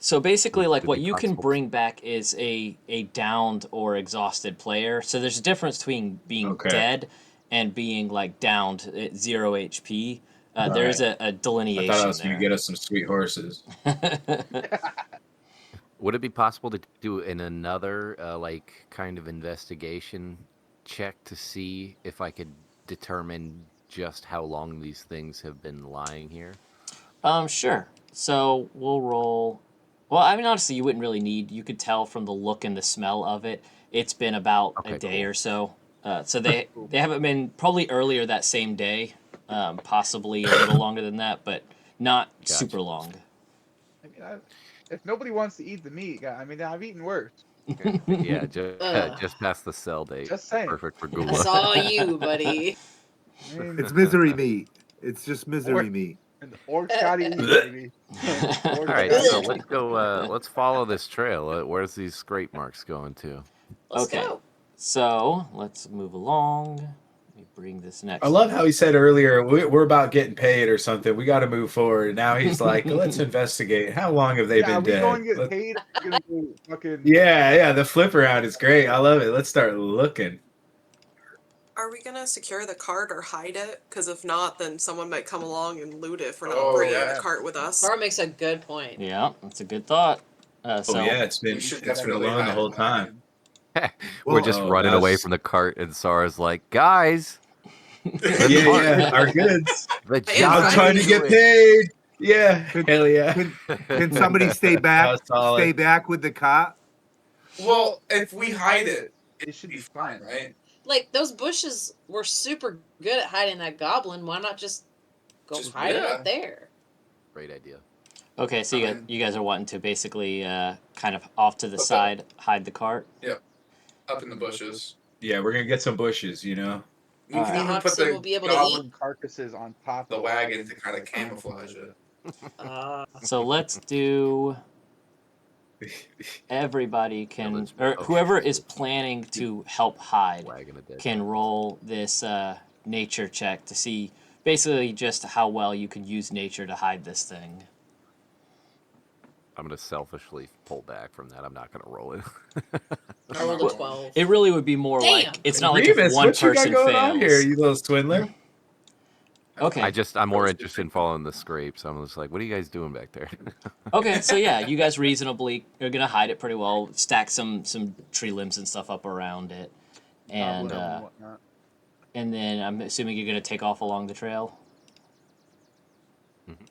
So basically, like Would what be you can possible. bring back is a downed or exhausted player. So there's a difference between being Okay. dead and being like downed at 0 HP. There's Right. a I delineation thought I was there. going to get us some sweet horses. Would it be possible to do another kind of investigation check to see if I could determine just how long these things have been lying here? Sure. So we'll roll. Well, I mean, honestly, you wouldn't really need. You could tell from the look and the smell of it. It's been about a day or so. So they haven't been probably earlier that same day, possibly a little longer than that, but not super long. I mean, if nobody wants to eat the meat, I mean, I've eaten worse. Okay. Yeah, Ugh. just past the sell date. Just saying. Perfect for I Gula. saw you, buddy. I mean, It's misery meat. It's just misery meat. and the orcs gotta eat, baby. All right, so let's go. Let's follow this trail. Where's these scrape marks going to? Let's Okay. go. So let's move along. Let me bring this next. I love how he said earlier, we're about getting paid or something. We got to move forward. Now he's like, let's investigate. How long have they been we dead? going to get paid? We're gonna go fucking... Yeah, the flip around is great. I love it. Let's start looking. Are we gonna secure the cart or hide it? Because if not, then someone might come along and loot it if we're not Oh, bringing yeah. the cart with us. Carl makes a good point. Yeah, that's a good thought. So It's been alone the whole time. We're just running away from the cart, and Sarah's like, "Guys, our goods. the I'm job I'm trying to get paid. Yeah, hell yeah. Can somebody stay back? That was solid. Stay back with the cop. Well, if we hide it, it should be fine, right? Like, those bushes were super good at hiding that goblin. Why not just go hide it up there? Great idea. okay, so you guys are wanting to basically kind of off to the side hide the cart. Up in the bushes. Yeah, we're gonna get some bushes, you know. We can even put Oxen the will be able to goblin eat. carcasses on top the of wagon to kind of camouflage it. So let's do. Everybody can, or whoever is planning to help hide, Wagon of dead can roll this nature check to see basically just how well you can use nature to hide this thing. I'm gonna selfishly pull back from that. I'm not gonna roll it. I rolled a 12. It really would be more Damn. like it's not like if Reamus, one what you got person going fails. on here, you little swindler? Okay. I'm more interested in following the scrapes. I'm just like, what are you guys doing back there? Okay, so yeah, you guys reasonably are gonna hide it pretty well. Stack some tree limbs and stuff up around it, and Goblin and whatnot. and then I'm assuming you're gonna take off along the trail.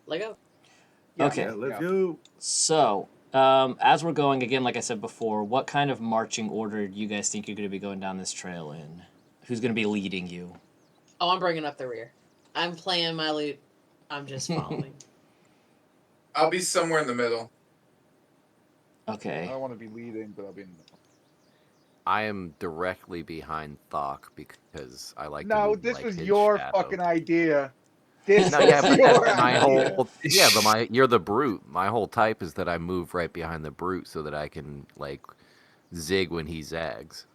Let go. Yeah, Okay. Yeah, let's go. So, as we're going again, like I said before, what kind of marching order do you guys think you're gonna be going down this trail in? Who's gonna be leading you? Oh, I'm bringing up the rear. I'm playing my loot. I'm just following. I'll be somewhere in the middle. I Okay. don't want to be leading, but I'll be in the middle. I am directly behind Thokk because I like to No, move this like was his your shadow. fucking idea. This No, was yeah, but your that's my idea. whole but you're the brute. My whole type is that I move right behind the brute so that I can like zig when he zags.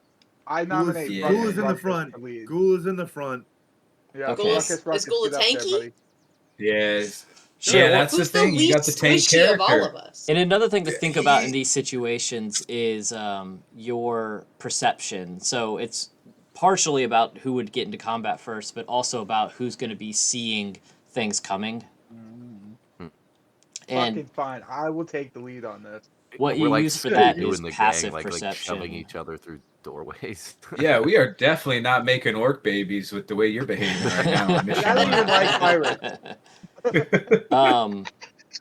I nominate Gula's, Yeah. Ruckus Gula's in the Ruckus front. to lead. Gula's in the front. Yeah, Okay. Ruckus Ruckus, Is Gula get up there, tanky? buddy. Yes. Sure. Yeah, that's the Who's the thing. You got the least tank squishy of all character. of us? And another thing to Yeah, think about in he- these situations is your perception. So it's partially about who would get into combat first, but also about who's going to be seeing things coming. And Fucking fine. I will take the lead on this. what We're you like use for doing that is the passive gang, like shoving perception. each other through doorways. Yeah, we are definitely not making orc babies with the way you're behaving right now. on mission I don't even one. like pirates.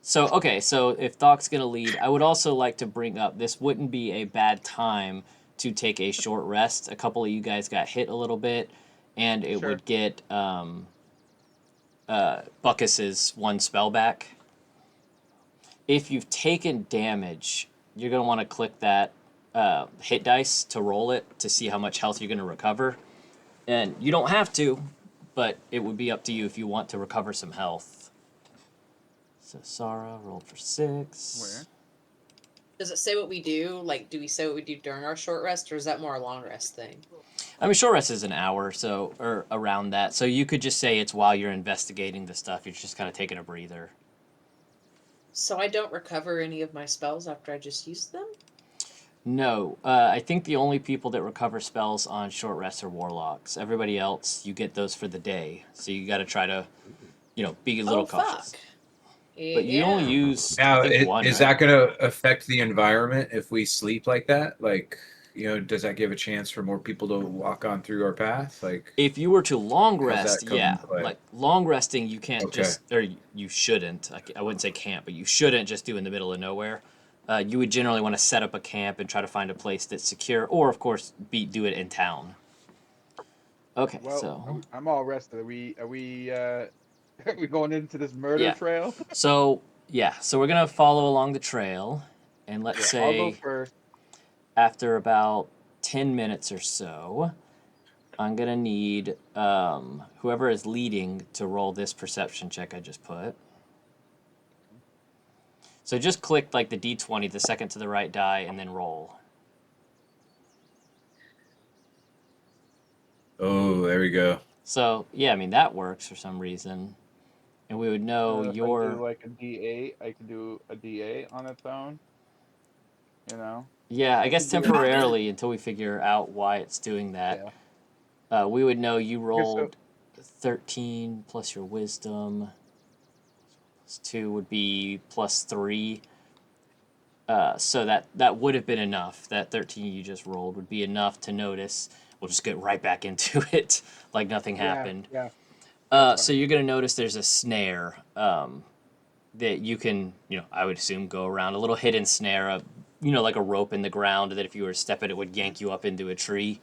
So okay, so if Thokk's gonna lead, I would also like to bring up this wouldn't be a bad time to take a short rest. A couple of you guys got hit a little bit, and it Sure. would get Buckus's one spell back. If you've taken damage, you're gonna want to click that hit dice to roll it to see how much health you're gonna recover, and you don't have to, but it would be up to you if you want to recover some health. So Sarra rolled for 6. Where? Does it say what we do? Like, do we say what we do during our short rest, or is that more a long rest thing? I mean, short rest is an hour, so or around that. So you could just say it's while you're investigating the stuff. You're just kind of taking a breather. So I don't recover any of my spells after I just used them? No, I think the only people that recover spells on short rest are warlocks. Everybody else, you get those for the day. So you got to try to, be a little cautious. Fuck. But you only use Now, I think one. is Right? that going to affect the environment if we sleep like that? Like, does that give a chance for more people to walk on through our path? Like, If you were to long How's that rest, come yeah, into play? like long resting, you can't Okay. just, or you shouldn't. I wouldn't say can't, but you shouldn't just do in the middle of nowhere. You would generally want to set up a camp and try to find a place that's secure, or of course, do it in town. Okay, Well, so I'm all rested. Are we are we going into this murder Yeah. trail? so we're gonna follow along the trail, and let's I'll go say first. after about 10 minutes or so, I'm gonna need whoever is leading to roll this perception check I just put. So just click like the D20, the second to the right die, and then roll. oh, there we go. So yeah, I mean that works for some reason, and we would know If I do your like a D8, I can do a D8 on its own. yeah. I guess can do it. temporarily until we figure out why it's doing that. Yeah. We would know you so- rolled 13 plus your wisdom. Plus 2 would be plus 3. So that would have been enough. That 13 you just rolled would be enough to notice. We'll just get right back into it like nothing happened. Yeah. So you're going to notice there's a snare that you can, I would assume go around. A little hidden snare, like a rope in the ground that if you were to step it, it would yank you up into a tree.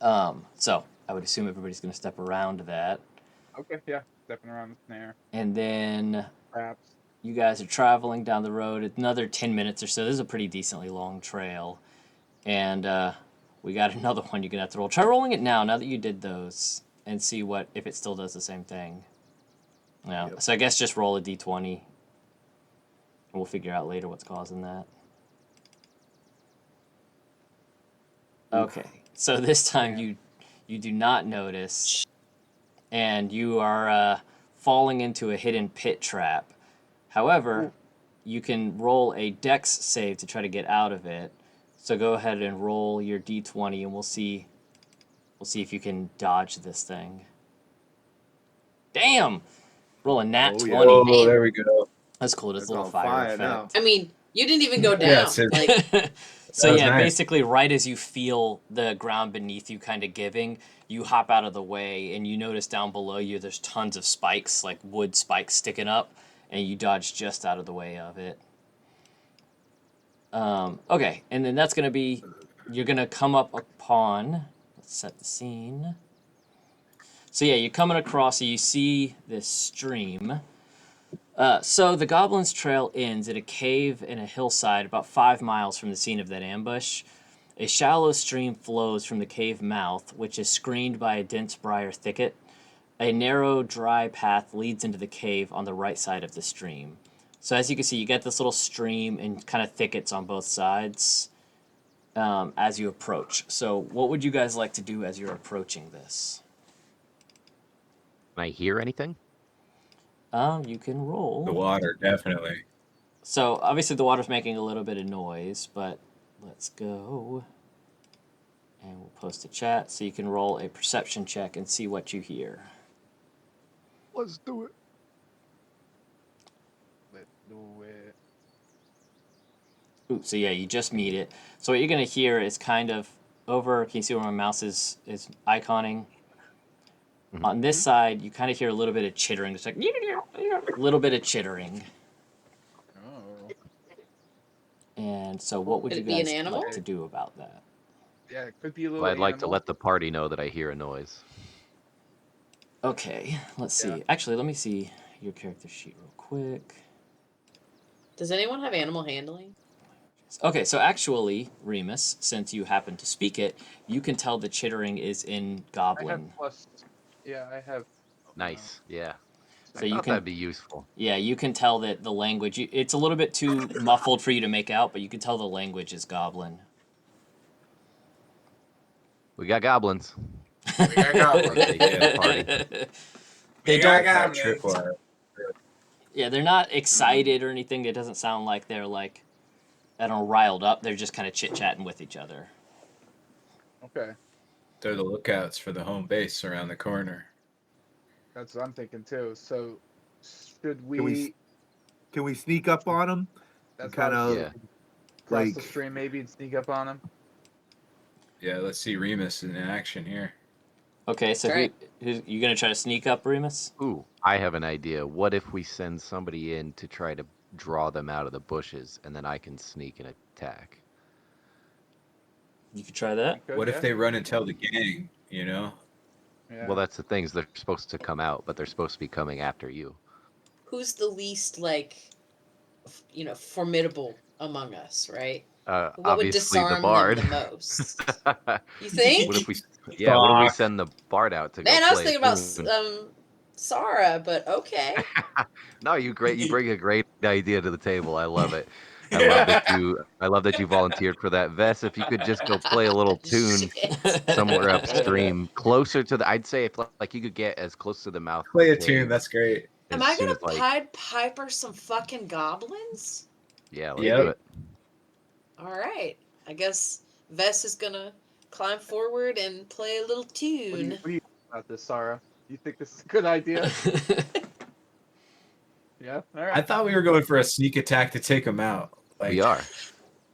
So I would assume everybody's going to step around that. Okay. Yeah. Stepping around the snare. And then Perhaps. you guys are traveling down the road another 10 minutes or so. This is a pretty decently long trail. And we got another one you're going to have to roll. Try rolling it now that you did those, and see if it still does the same thing. Yeah. Yep. So I guess just roll a d20, and we'll figure out later what's causing that. Okay. So this time you do not notice, and you are falling into a hidden pit trap. However, you can roll a dex save to try to get out of it. So go ahead and roll your d20, and we'll see if you can dodge this thing. Damn! Roll a nat Oh, yeah. 20. Oh, there we go. That's cool. There's It's a little on fire fire effect. now. I mean, you didn't even go down. Yeah, so- Like, So That was yeah, nice. basically right as you feel the ground beneath you kind of giving, you hop out of the way and you notice down below you there's tons of spikes, like wood spikes sticking up, and you dodge just out of the way of it. Okay, and then that's gonna be, you're gonna come up upon, let's set the scene. So yeah, you're coming across, so you see this stream. So the Goblin's Trail ends at a cave in a hillside about 5 miles from the scene of that ambush. A shallow stream flows from the cave mouth, which is screened by a dense briar thicket. A narrow, dry path leads into the cave on the right side of the stream. So as you can see, you get this little stream and kind of thickets on both sides as you approach. So what would you guys like to do as you're approaching this? Can I hear anything? You can roll. The water, definitely. So obviously the water's making a little bit of noise, but let's go. And we'll post a chat so you can roll a perception check and see what you hear. Let's do it. Let's do it. Ooh, so yeah, you just meet it. So what you're gonna hear is kind of over. Can you see where my mouse is iconing? Mhm. On this side, you kind of hear a little bit of chittering. It's like a little bit of chittering. Oh. And so, what would Could you it be an guys animal? like to do about that? Yeah, it could be a little Well, I'd like to animal. let the party know that I hear a noise. Okay, let's see. Yeah. Actually, let me see your character sheet real quick. does anyone have animal handling? Okay, so actually, Reamus, since you happen to speak it, you can tell the chittering is in I have Goblin. plus. Yeah, I have. Nice. Yeah. So I you thought can, that'd be useful. yeah, you can tell that the language. It's a little bit too muffled for you to make out, but you can tell the language is Goblin. We got goblins. We got goblins. They get a party. They We got don't. That goblins. tripwire. Yeah, they're not excited or anything. It doesn't sound like they're like, I don't know, riled up. They're just kind of chit chatting with each other. Okay, They're the lookouts for the home base around the corner. that's what I'm thinking too. So, should we? Can we Can we sneak up on them? That's kind what I was of Yeah. thinking. Cross like the stream maybe and sneak up on him. Yeah, let's see Remus in action here. Okay, so Alright. you gonna try to sneak up, Remus? Ooh, I have an idea. What if we send somebody in to try to draw them out of the bushes, and then I can sneak and attack? You could try that. Good, What yeah. if they run and tell the gang, you know? Yeah. Well, that's the thing. Is they're supposed to come out, but they're supposed to be coming after you. Who's the least formidable among us, right? What would Obviously, the disarm bard. them the most? You think? What if we? Yeah. What if we send the bard out to go Man, I was play thinking about tune? Sarra, but okay. No, you bring a great idea to the table. I love it. I love that you volunteered for that. Vess, if you could just go play a little tune Shit. somewhere upstream, closer to the. I'd say if like you could get as close to the mouth. of Play the a tune, cave that's great. Am as I soon gonna as, like, Pied Piper some fucking goblins? yeah, let's Yep. do it. All right. I guess Vess is gonna climb forward and play a little What do you tune. think about this, Sarah? You think this is a good idea? Yeah. All right. I thought we were going for a sneak attack to take them out. Like, We are.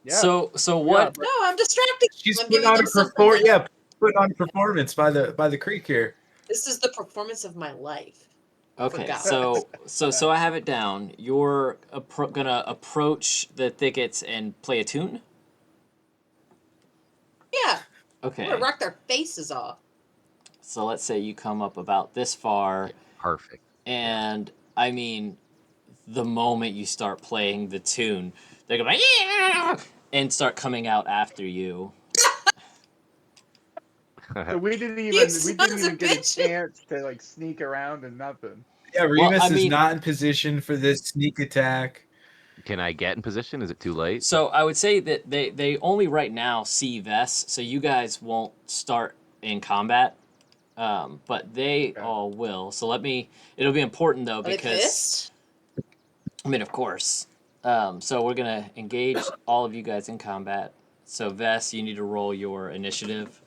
Yeah. So we what? are, but No, I'm distracting. She's I'm putting giving on them a something. performance. Yeah, putting on a performance by the creek here. This is the performance of my life. Okay, Goblins. so I have it down. You're gonna approach the thickets and play a tune. Yeah. I'm Okay, gonna rock their faces off. so let's say you come up about this far, Perfect. and I mean, the moment you start playing the tune, they're gonna be like, yeah, and start coming out after you. So we didn't You sons of get a bitches. chance to like sneak around and nothing. Yeah, Remus I is mean- not in position for this sneak attack. Can I get in position? Is it too late? So I would say that they only right now see Vess, so you guys won't start in combat, but they Okay. all will. So it'll be important though Are they because pissed? I mean, of course. So we're gonna engage all of you guys in combat. So Vess, you need to roll your initiative,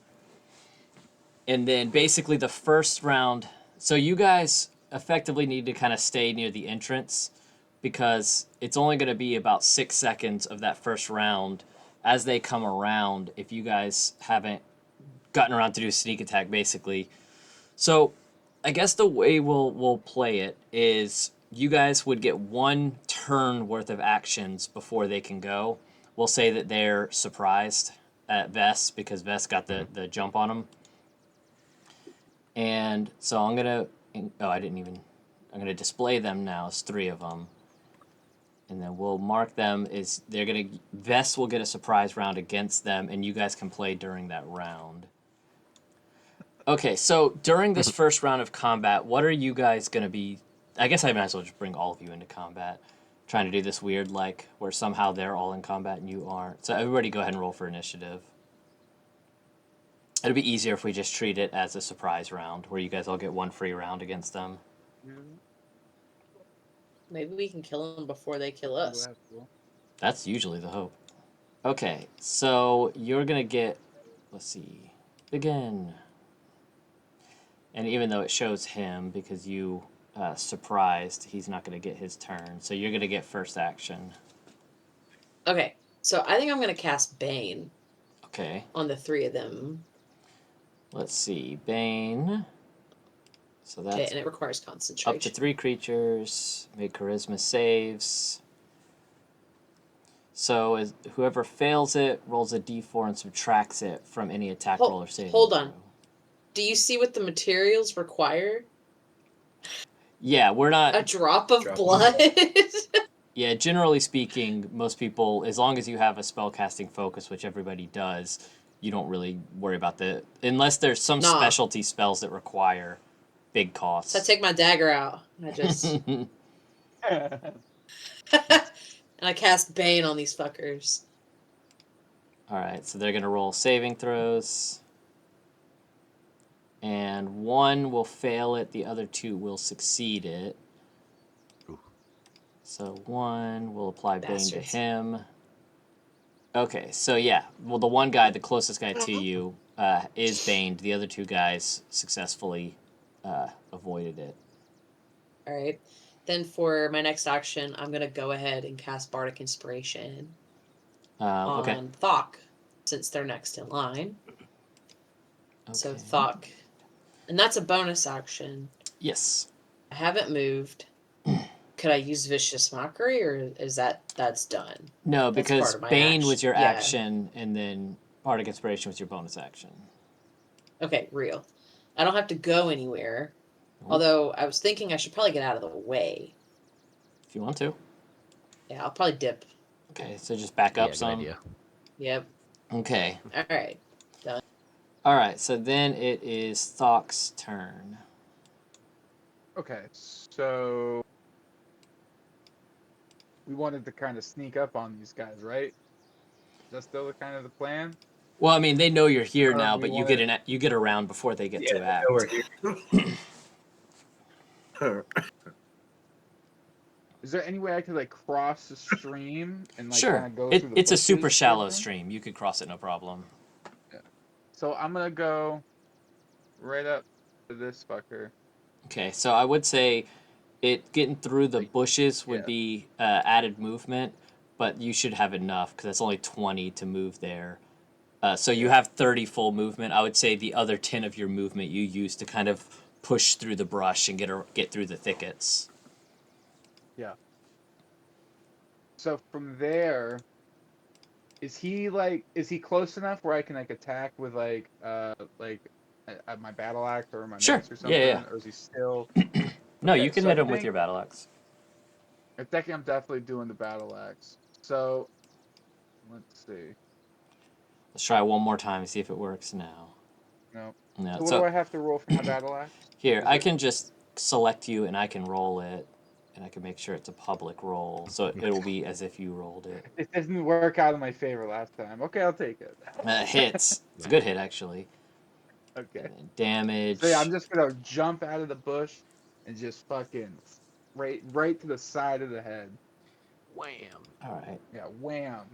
and then basically the first round. So you guys effectively need to kind of stay near the entrance because it's only going to be about 6 seconds of that first round as they come around if you guys haven't gotten around to do a sneak attack, basically. So I guess the way we'll play it is you guys would get 1 turn worth of actions before they can go. We'll say that they're surprised at Vess because Vess got the jump on them. And so I'm going to display them now as 3 of them. And then we'll mark them as Vess will get a surprise round against them, and you guys can play during that round. Okay, so during this first round of combat, what are you guys going to be... I guess I might as well just bring all of you into combat. Trying to do this weird, like, where somehow they're all in combat and you aren't. So everybody go ahead and roll for initiative. It'll be easier if we just treat it as a surprise round, where you guys all get 1 free round against them. Maybe we can kill them before they kill us. That's usually the hope. Okay, so you're going to get... Let's see. Begin. And even though it shows him, because you surprised, he's not going to get his turn. So you're going to get first action. Okay, so I think I'm going to cast Bane. Okay. On the 3 of them. Let's see. Bane. So that's... Okay, and it requires concentration. Up to 3 creatures. Make charisma saves. So whoever fails it rolls a d4 and subtracts it from any attack roll or save. Hold on. Do you see what the materials require? Yeah, we're not... A drop of blood? Yeah, generally speaking, most people, as long as you have a spellcasting focus, which everybody does, you don't really worry about unless there's some specialty spells that require big costs. So I take my dagger out. And I just... and I cast Bane on these fuckers. Alright, so they're going to roll saving throws. And 1 will fail it, the other 2 will succeed it. Ooh. So 1 will apply Bane to him. Okay, so yeah. Well, the one guy, the closest guy to you, is baned. The other 2 guys successfully avoided it. Alright. Then for my next action, I'm going to go ahead and cast Bardic Inspiration on Thokk, since they're next in line. Okay. So Thokk. And that's a bonus action. Yes. I haven't moved. Could I use Vicious Mockery, or is that's done? No, because Bane was your action, and then Bardic Inspiration was your bonus action. Okay, real. I don't have to go anywhere. Although I was thinking I should probably get out of the way. If you want to. Yeah, I'll probably dip. Okay, so just back up some. Good idea. Yep. Okay. All right. Done. All right, so then it is Thokk's turn. Okay, so we wanted to kind of sneak up on these guys, right? Is that still the kind of the plan? Well, I mean, they know you're here now, but you get around before they get to act. We're here. Is there any way I could like cross the stream and like sure. kind of go through the It's a super bushes shallow or something? stream. You could cross it no problem. Yeah. So I'm gonna go right up to this fucker. Okay, so I would say getting through the bushes would be added movement, but you should have enough because it's only 20 to move there. So you have 30 full movement. I would say the other 10 of your movement you use to kind of push through the brush and get through the thickets. Yeah. So from there, is he close enough where I can like attack with like my battle axe or my mace or something? Yeah. Or is he still? No, Okay, you can so hit I him with think- your battle axe. I think I'm definitely doing the battle axe. So let's see. Let's try one more time and see if it works now. No. No. So what do I have to roll for my battle axe? Here, I can just select you and I can roll it, and I can make sure it's a public roll, so it'll be as if you rolled it. It didn't work out in my favor last time. Okay, I'll take it. Hits. It's a good hit, actually. Okay. Damage. So yeah, I'm just gonna jump out of the bush and just fucking right to the side of the head. Wham. All right. Yeah, wham.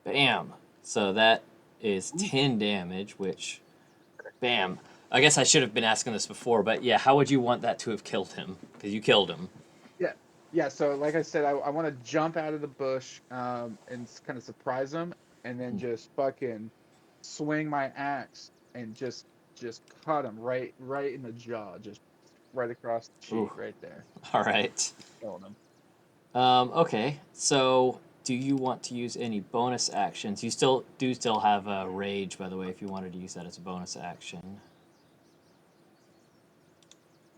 Bam. So that is 10 damage, which, bam. I guess I should have been asking this before, but yeah, how would you want that to have killed him? Because you killed him. Yeah, yeah. So like I said, I want to jump out of the bush, and kind of surprise him, and then just fucking swing my axe and just cut him right in the jaw, just right across the cheek, Ooh. right there. All right. Killing him. Okay, so do you want to use any bonus actions? You still have rage, by the way, if you wanted to use that as a bonus action.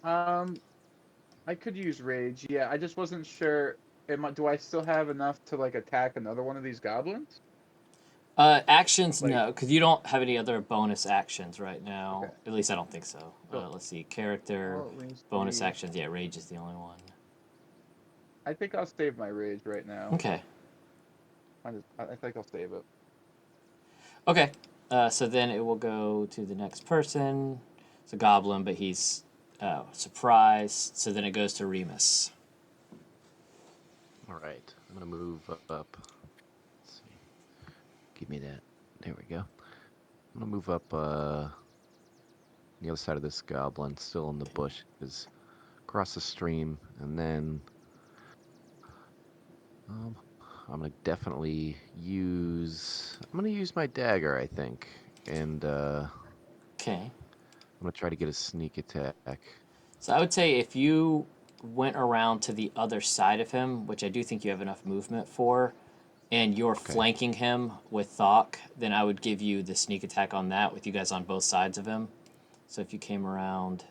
I could use rage. Yeah, I just wasn't sure. Do I still have enough to like attack another one of these goblins? Actions, Like, no, because you don't have any other bonus actions right now. Okay. At least I don't think so. So- Let's see, character, well, it needs to bonus be- actions. Yeah, rage is the only one. I think I'll save my rage right now. Okay. I think I'll save it. Okay. So then it will go to the next person. It's a goblin, but he's surprised. So then it goes to Reamus. All right, I'm gonna move up. Let's see. Give me that. There we go. I'm gonna move up the other side of this goblin, still in the bush, is across the stream, and then I'm gonna definitely use. I'm gonna use my dagger, I think, and Okay. I'm gonna try to get a sneak attack. So I would say if you went around to the other side of him, which I do think you have enough movement for, and you're flanking him with Thokk, then I would give you the sneak attack on that with you guys on both sides of him. So if you came around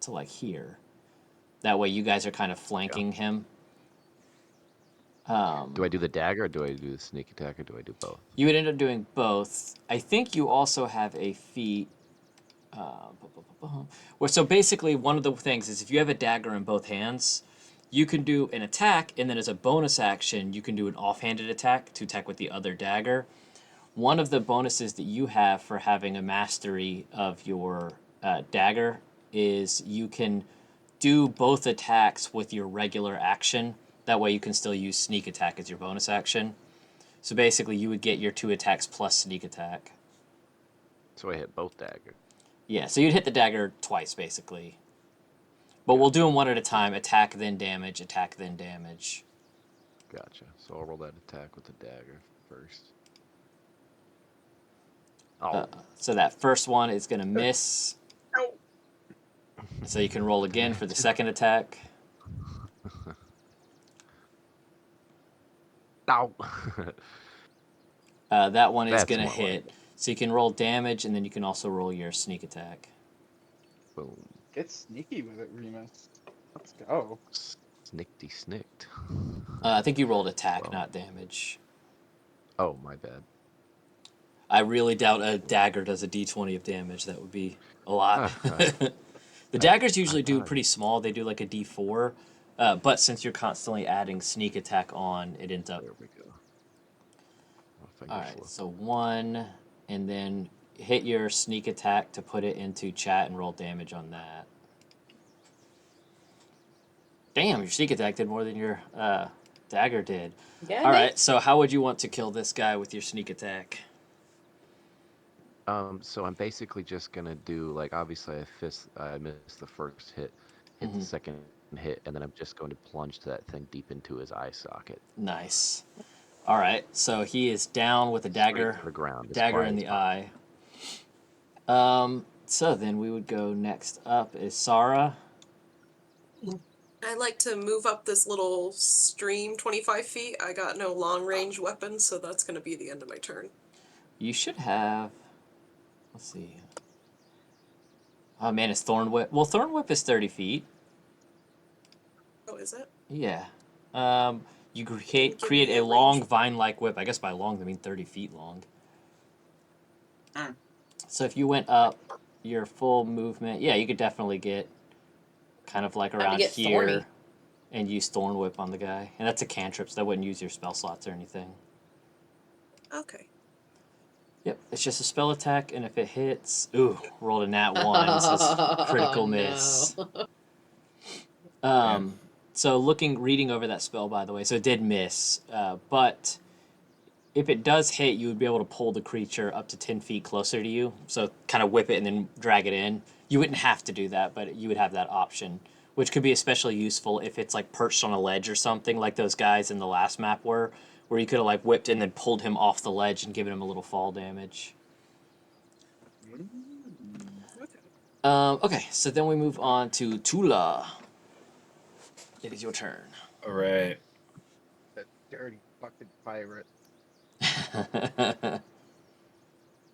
to like here, that way you guys are kind of flanking him. Do I do the dagger, or do I do the sneak attack, or do I do both? You would end up doing both. I think you also have a feat. Well, so basically, one of the things is if you have a dagger in both hands, you can do an attack, and then as a bonus action, you can do an offhanded attack to attack with the other dagger. One of the bonuses that you have for having a mastery of your dagger is you can do both attacks with your regular action. That way you can still use sneak attack as your bonus action. So basically you would get your 2 attacks plus sneak attack. So I hit both daggers. Yeah, so you'd hit the dagger twice basically. But we'll do them one at a time. Attack, then damage, attack, then damage. Gotcha. So I'll roll that attack with the dagger first. Oh. So that first one is going to miss. So you can roll again for the second attack. Ow. That one is That's going to more hit. like it. So you can roll damage, and then you can also roll your sneak attack. Boom. Get sneaky with it, Remus. Let's go. Snickety snicked. I think you rolled attack, Well. not damage. Oh, my bad. I really doubt a dagger does a d20 of damage. That would be a lot. The daggers usually do pretty small. They do like a d4. But since you're constantly adding sneak attack on, it ends up... There we go. All right, so 1, and then hit your sneak attack to put it into chat and roll damage on that. Damn, your sneak attack did more than your dagger did. Yeah. All right, so how would you want to kill this guy with your sneak attack? So I'm basically just gonna do, like, obviously I missed the first hit the second hit, and then I'm just going to plunge that thing deep into his eye socket. Nice. All right, so he is down with a dagger, to the ground, as dagger quiet in as the eye. So then we would go next up is Sarra. I like to move up this little stream 25 feet. I got no long range weapons, so that's going to be the end of my turn. You should have. Let's see. Oh man, it's Thorn Whip. Well, Thorn Whip is 30 feet. Oh, is it? Yeah. You create a long vine-like whip. I guess by long they mean 30 feet long. So if you went up your full movement, yeah, you could definitely get kind of like around get here thorny. and use Thorn Whip on the guy. And that's a cantrip, so that wouldn't use your spell slots or anything. Okay. Yep, it's just a spell attack, and if it hits... Ooh, rolled a nat 1, so it's critical miss. No. So reading over that spell, by the way, so it did miss, but if it does hit, you would be able to pull the creature up to 10 feet closer to you, so kind of whip it and then drag it in. You wouldn't have to do that, but you would have that option, which could be especially useful if it's like perched on a ledge or something, like those guys in the last map were, where you could have like whipped and then pulled him off the ledge and given him a little fall damage. Okay, so then we move on to Tula. It is your turn. All right. That dirty fucking pirate.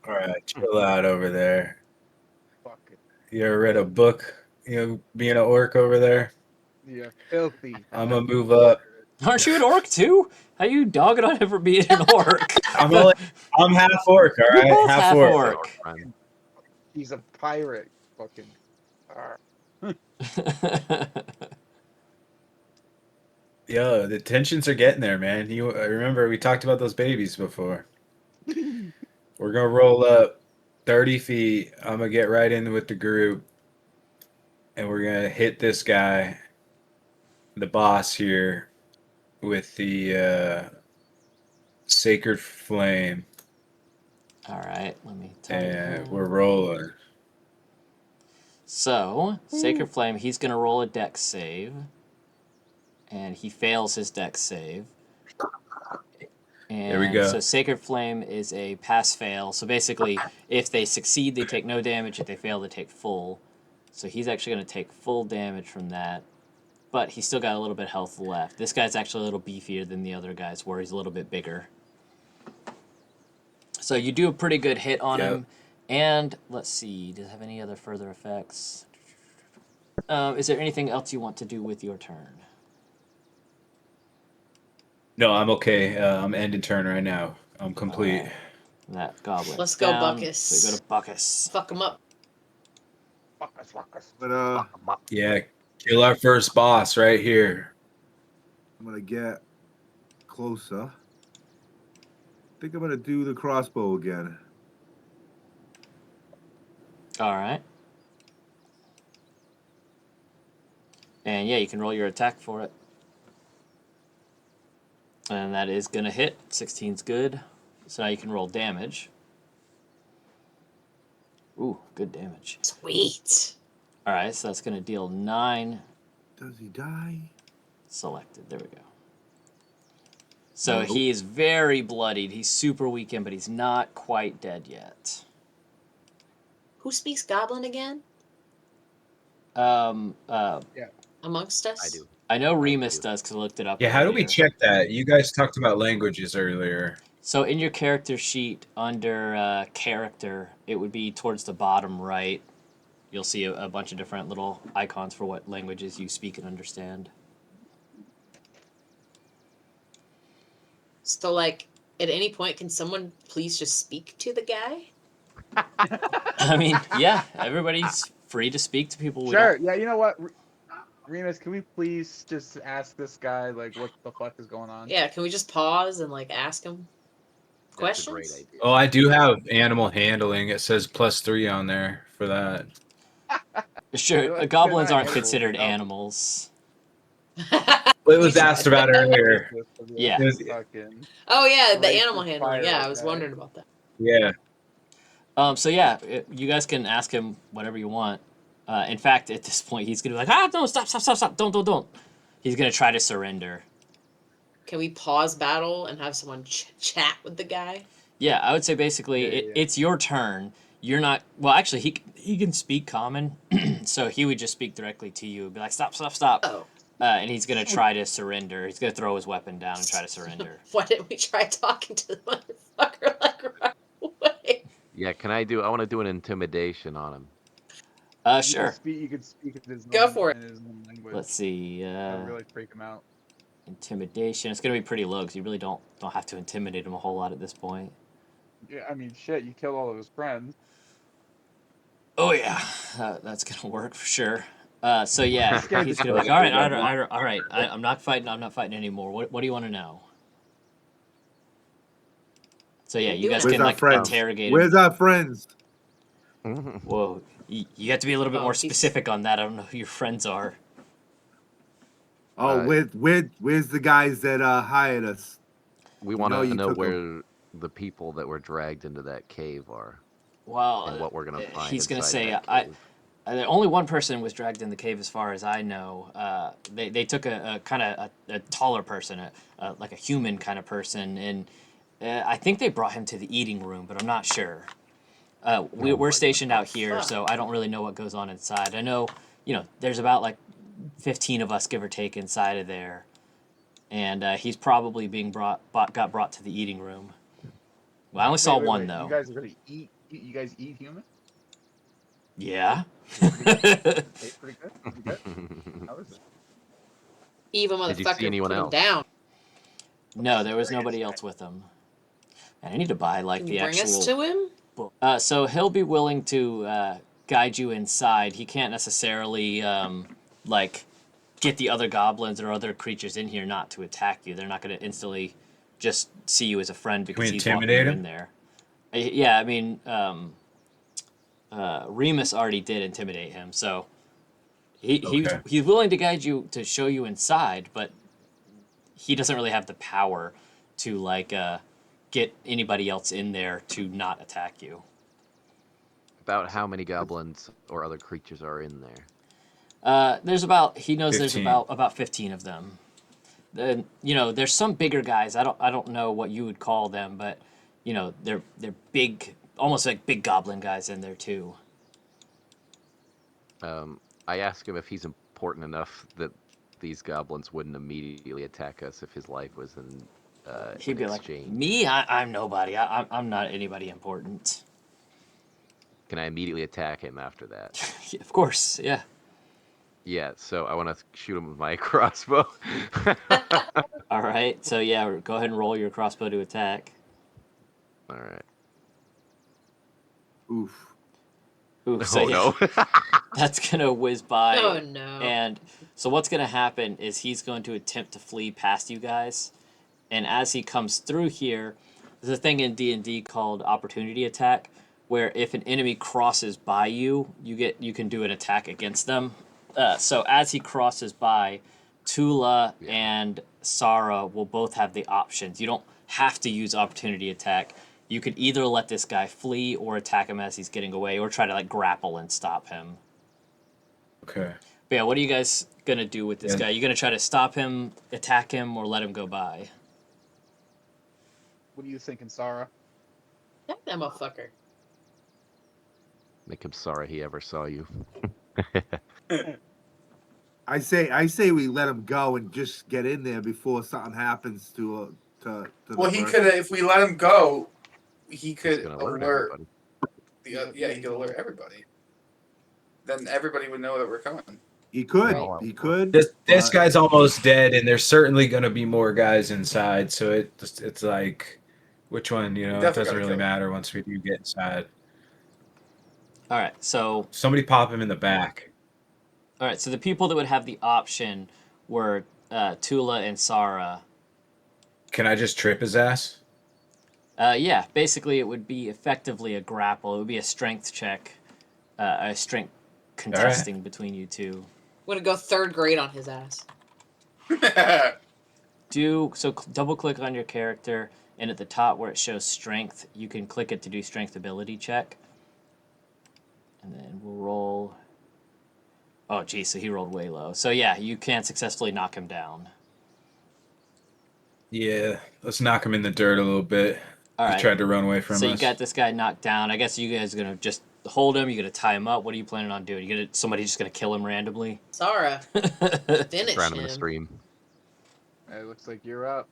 All right, chill out over there. Fuck it. You ever read a book? Being an orc over there? Yeah, filthy. I'm gonna move up. Aren't you an orc too? How you dogging on ever being an orc? I'm half orc, all right? You're both half orc. He's a pirate. Fucking. Yo, the tensions are getting there, man. I remember we talked about those babies before. We're gonna roll up 30 feet. I'm gonna get right in with the group, and we're gonna hit this guy, the boss here, with the Sacred Flame. All right, let me tell you. And we're rolling. So, Sacred Flame, he's going to roll a dex save. And he fails his dex save. And there we go. So Sacred Flame is a pass-fail. So basically, if they succeed, they take no damage. If they fail, they take full. So he's actually going to take full damage from that. But he's still got a little bit of health left. This guy's actually a little beefier than the other guys, where he's a little bit bigger. So you do a pretty good hit on him. And let's see, does it have any other further effects? Is there anything else you want to do with your turn? No, I'm okay. I'm ending turn right now. I'm complete. Right. That goblin. Let's go, down. Bucus. So go to Bucus. Fuck him up. Rucus. But Yeah, kill our first boss right here. I'm gonna get closer. I think I'm gonna do the crossbow again. All right. And yeah, you can roll your attack for it. And that is going to hit. 16's good. So now you can roll damage. Ooh, good damage. Sweet. All right, so that's going to deal 9. Does he die? Selected. There we go. So he is very bloodied. He's super weakened, but he's not quite dead yet. Who speaks Goblin again? Amongst us? I do. I know Reamus does because I looked it up. Yeah, how do we earlier. check that? You guys talked about languages earlier. So in your character sheet under character, it would be towards the bottom right. You'll see a bunch of different little icons for what languages you speak and understand. So, like, at any point, can someone please just speak to the guy? I mean, yeah, everybody's free to speak to people. Sure. Yeah, you know what? Reamus, can we please just ask this guy, like, what the fuck is going on? Yeah, can we just pause and, like, ask him questions? That's a great idea. Oh, I do have animal handling. It says +3 on there for that. Sure, goblins aren't considered animals. It was asked about earlier. Yeah. Oh, yeah, the animal handling. Yeah, I was wondering about that. Yeah. So yeah, you guys can ask him whatever you want. In fact, at this point, he's gonna be like, no, stop, don't. He's gonna try to surrender. Can we pause battle and have someone chat with the guy? Yeah, I would say basically it's your turn. You're not. Well, actually, he can speak common, so he would just speak directly to you and be like, stop. Oh. And he's gonna try to surrender. He's gonna throw his weapon down and try to surrender. Why didn't we try talking to the motherfucker like right away? Yeah, I want to do an intimidation on him. Sure. You could speak in his Go for it. in his own language. Let's see. That'd really freak him out. Intimidation. It's gonna be pretty low because you really don't have to intimidate him a whole lot at this point. Yeah, I mean, shit, you killed all of his friends. Oh yeah, that's gonna work for sure. So yeah, he's gonna be like, all right. I'm not fighting anymore. What do you want to know? So yeah, you guys can like interrogate him. Where's our friends? Whoa, you have to be a little bit more specific on that. I don't know who your friends are. Oh, where's the guys that hired us? We want to know where the people that were dragged into that cave are. Well, and what we're gonna find. He's gonna inside say, that cave. only one person was dragged in the cave, as far as I know. They took a kind of a taller person, like a human kind of person, and I think they brought him to the eating room, but I'm not sure. We're stationed out here, so I don't really know what goes on inside. I know, there's about like 15 of us, give or take, inside of there, and he's probably got brought to the eating room. Well, I only saw one though. You guys are gonna eat? You guys eat humans? Yeah. Pretty good. Pretty good. How is it? Evil Did you see motherfucker, anyone put him else? down. No, there was nobody else with him. And I need to buy like Can the you bring actual us to him? book. So he'll be willing to guide you inside. He can't necessarily like get the other goblins or other creatures in here not to attack you. They're not going to instantly just see you as a friend because he's walking you in there. Yeah, I mean, Reamus already did intimidate him, so he's willing to guide you to show you inside, but he doesn't really have the power to like get anybody else in there to not attack you. About how many goblins or other creatures are in there? There's about 15. There's 15. about 15 of them. Then there's some bigger guys. I don't know what you would call them, but they're big, almost like big goblin guys in there too. I ask him if he's important enough that these goblins wouldn't immediately attack us if his life was in He'd be exchange. like, me? I'm nobody. I'm not anybody important. Can I immediately attack him after that? Yeah, of course, yeah. Yeah, so I want to shoot him with my crossbow. All right, so yeah, go ahead and roll your crossbow to attack. All right. Oof. Ooh, so no. that's gonna whiz by. Oh no. And so what's gonna happen is he's going to attempt to flee past you guys, and as he comes through here, there's a thing in D&D called opportunity attack, where if an enemy crosses by you, you can do an attack against them. So as he crosses by, Tula and Sarra will both have the options. You don't have to use opportunity attack. You could either let this guy flee or attack him as he's getting away, or try to like grapple and stop him. Okay. But yeah, what are you guys gonna do with this guy? You gonna try to stop him, attack him, or let him go by? What are you thinking, Sarra? Attack that motherfucker. Make him sorry he ever saw you. I say we let him go and just get in there before something happens to Well, he person. could, if we let him go, he He's could gonna alert everybody. yeah, he could alert everybody. Then everybody would know that we're coming. He could. Right. He could. This but- guy's almost dead, and there's certainly going to be more guys inside. So it's like, which one? It definitely doesn't gotta really kill him. matter once we do get inside. All right, so Somebody pop him in the back. the people that would have the option were Tula and Sarra. Can I just trip his ass? Yeah, basically it would be effectively a grapple. It would be a strength check, a strength contesting between you two. I'm gonna go 3rd grade on his ass. Double click on your character, and at the top where it shows strength, you can click it to do strength ability check. And then we'll roll. Oh, geez, so he rolled way low. So yeah, you can successfully knock him down. Yeah, let's knock him in the dirt a little bit. All right. He tried to run away from us. So you got this guy knocked down. I guess you guys are gonna just hold him. You're gonna tie him up. What are you planning on doing? Somebody just gonna kill him randomly? Sarra, finish Drown him in the him. stream. It looks like you're up.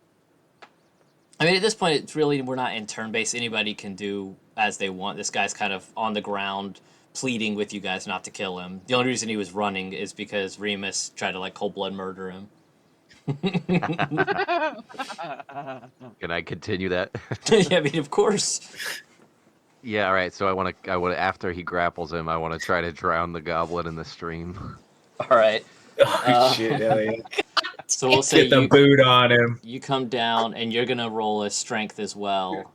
I mean, at this point, it's really, we're not in turn-based. Anybody can do as they want. This guy's kind of on the ground, pleading with you guys not to kill him. The only reason he was running is because Reamus tried to, like, cold-blood murder him. Can I continue that? Yeah, I mean, of course. Yeah, all right. So I want to after he grapples him, I want to try to drown the goblin in the stream. All right. Oh, shit, hell yeah. So we'll say Get the boot on him. you come down, and you're going to roll a strength as well.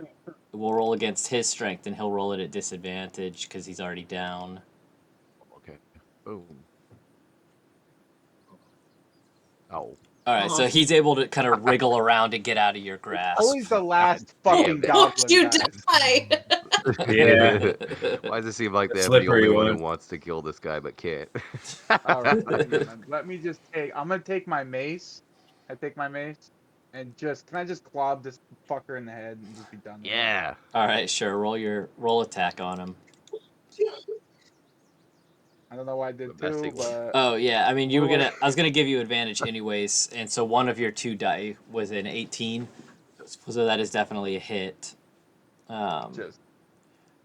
We'll roll against his strength, and he'll roll it at disadvantage because he's already down. Okay. Boom. Oh. All right, so he's able to kind of wriggle around and get out of your grasp. Always the last damn fucking it. goblin. You guys. die. Yeah. Why does it seem like they're the Slippery only one who one. wants to kill this guy but can't? All right, hang on. Let me just take. I'm gonna take my mace. I take my mace, and can I just clob this fucker in the head and just be done? With it? Yeah. All right, sure. Roll attack on him. I don't know why I did The best two, thing was- but Oh yeah, I mean I was gonna give you advantage anyways, and so one of your 2 die was an 18, so that is definitely a hit. just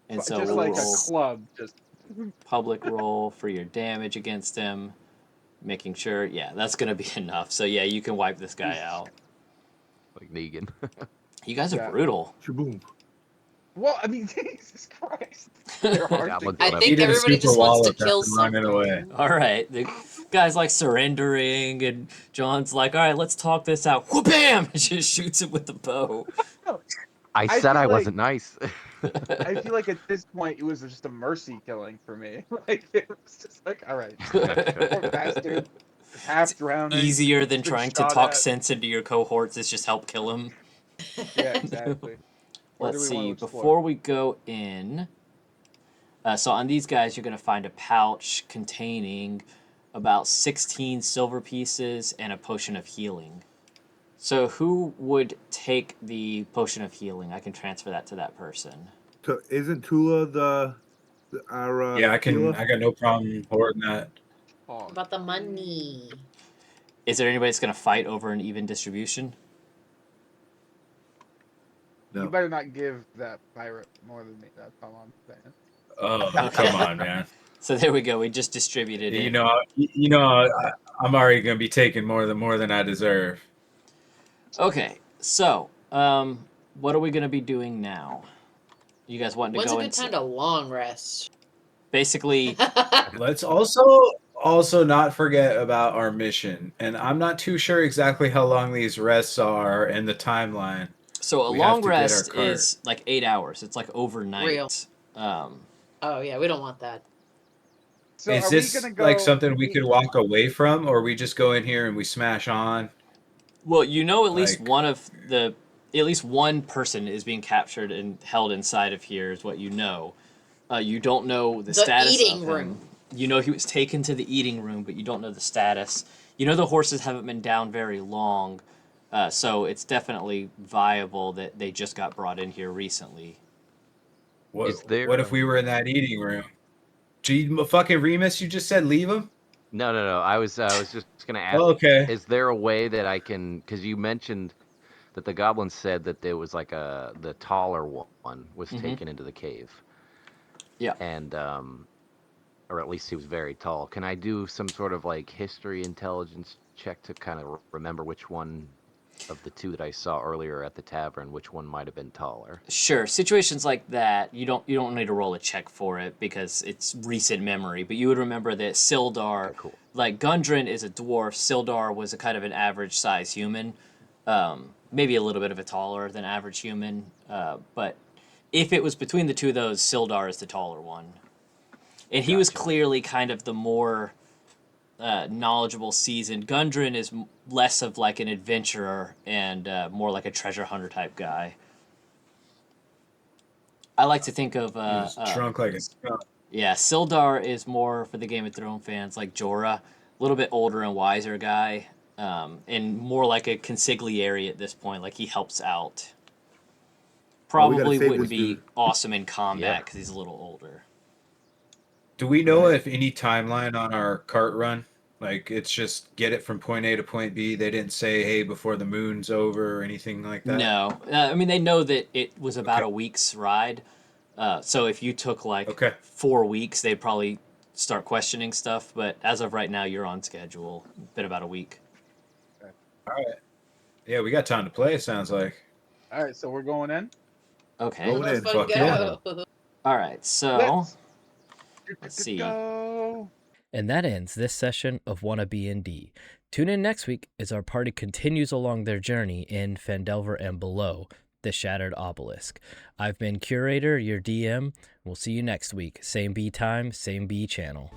And so just we'll like a roll club, just public roll for your damage against him, making sure. Yeah, that's gonna be enough. So yeah, you can wipe this guy out. Like Negan. You guys are Yeah. brutal. Shaboom. well, I mean, Jesus Christ, they're hard to Goblins kill. I don't think He did a everybody super just wants to wallop kill after running away. something. All right, the guy's like surrendering, and John's like, "All right, let's talk this out." Whoop, bam! And just shoots him with the bow. I I said feel I like- wasn't nice. I feel like at this point it was just a mercy killing for me. Like it was just like, all right, poor bastard, half drowning. Easier than been trying to shot talk at. sense into your cohorts is just help kill him. Yeah, exactly. Where do Let's we wanna see. explore? Before we go in, so on these guys, you're going to find a pouch containing about 16 silver pieces and a potion of healing. So who would take the potion of healing? I can transfer that to that person. So isn't Tula our Yeah, I healer? got no problem hoarding that. Oh, About the money. Is there anybody that's going to fight over an even distribution? you No. better not give that pirate more than me. That's all I'm saying. Oh, come on, man. So there we go. We just distributed it. I'm already gonna be taking more than I deserve. Okay, so what are we going to be doing now? You guys want to When's go a good into time to long rest? basically? Let's also not forget about our mission. And I'm not too sure exactly how long these rests are and the timeline. So a We have long to get our rest cart. is like 8 hours. It's like overnight. Real. Um, Oh yeah, we don't want that. So Is are this we gonna go like something we could walk away from, or we just go in here and we smash on? well, you know, at least Like- at least one person is being captured and held inside of here is what you know. You don't know the status eating of him. room. You know he was taken to the eating room, but you don't know the status. You know the horses haven't been down very long, so it's definitely viable that they just got brought in here recently. What, Is there- what if we were in that eating room? Gee, fucking Reamus, you just said leave him? No. I was just gonna ask. Oh, okay. Is there a way that I can? Because you mentioned that the goblin said that there was like the taller one was Mhm. taken into the cave. Yeah. And or at least he was very tall. Can I do some sort of like history intelligence check to kind of remember which one of the two that I saw earlier at the tavern, which one might have been taller? Sure, situations like that, you don't need to roll a check for it because it's recent memory. But you would remember that Sildar, Okay, cool. like Gundren is a dwarf. Sildar was a kind of an average size human, maybe a little bit of a taller than average human. But if it was between the two of those, Sildar is the taller one, and he was clearly kind of the more knowledgeable, seasoned. Gundren is less of like an adventurer and more like a treasure hunter type guy. I like to think of He was drunk like a skunk. yeah, Sildar is more for the Game of Thrones fans like Jorah, a little bit older and wiser guy, and more like a consigliere at this point. Like he helps out. Oh, we gotta Probably save wouldn't this be dude. awesome in combat Yeah. because he's a little older. Do we know if any timeline on our cart run? Like it's just get it from point A to point B. They didn't say, hey, before the moon's over or anything like that? No, I mean they know that it was about Okay. a week's ride. So if you took like Okay. 4 weeks, they'd probably start questioning stuff. But as of right now, you're on schedule. Been about a week. All right. Yeah, we got time to play, it sounds like. All right, so we're going in. Okay. Going in, Let's fuck go. All right. So Let's see. go. And that ends this session of WannaB&D. Tune in next week as our party continues along their journey in Phandelver and below the Shattered Obelisk. I've been Curator, your DM. We'll see you next week. Same B time, same B channel.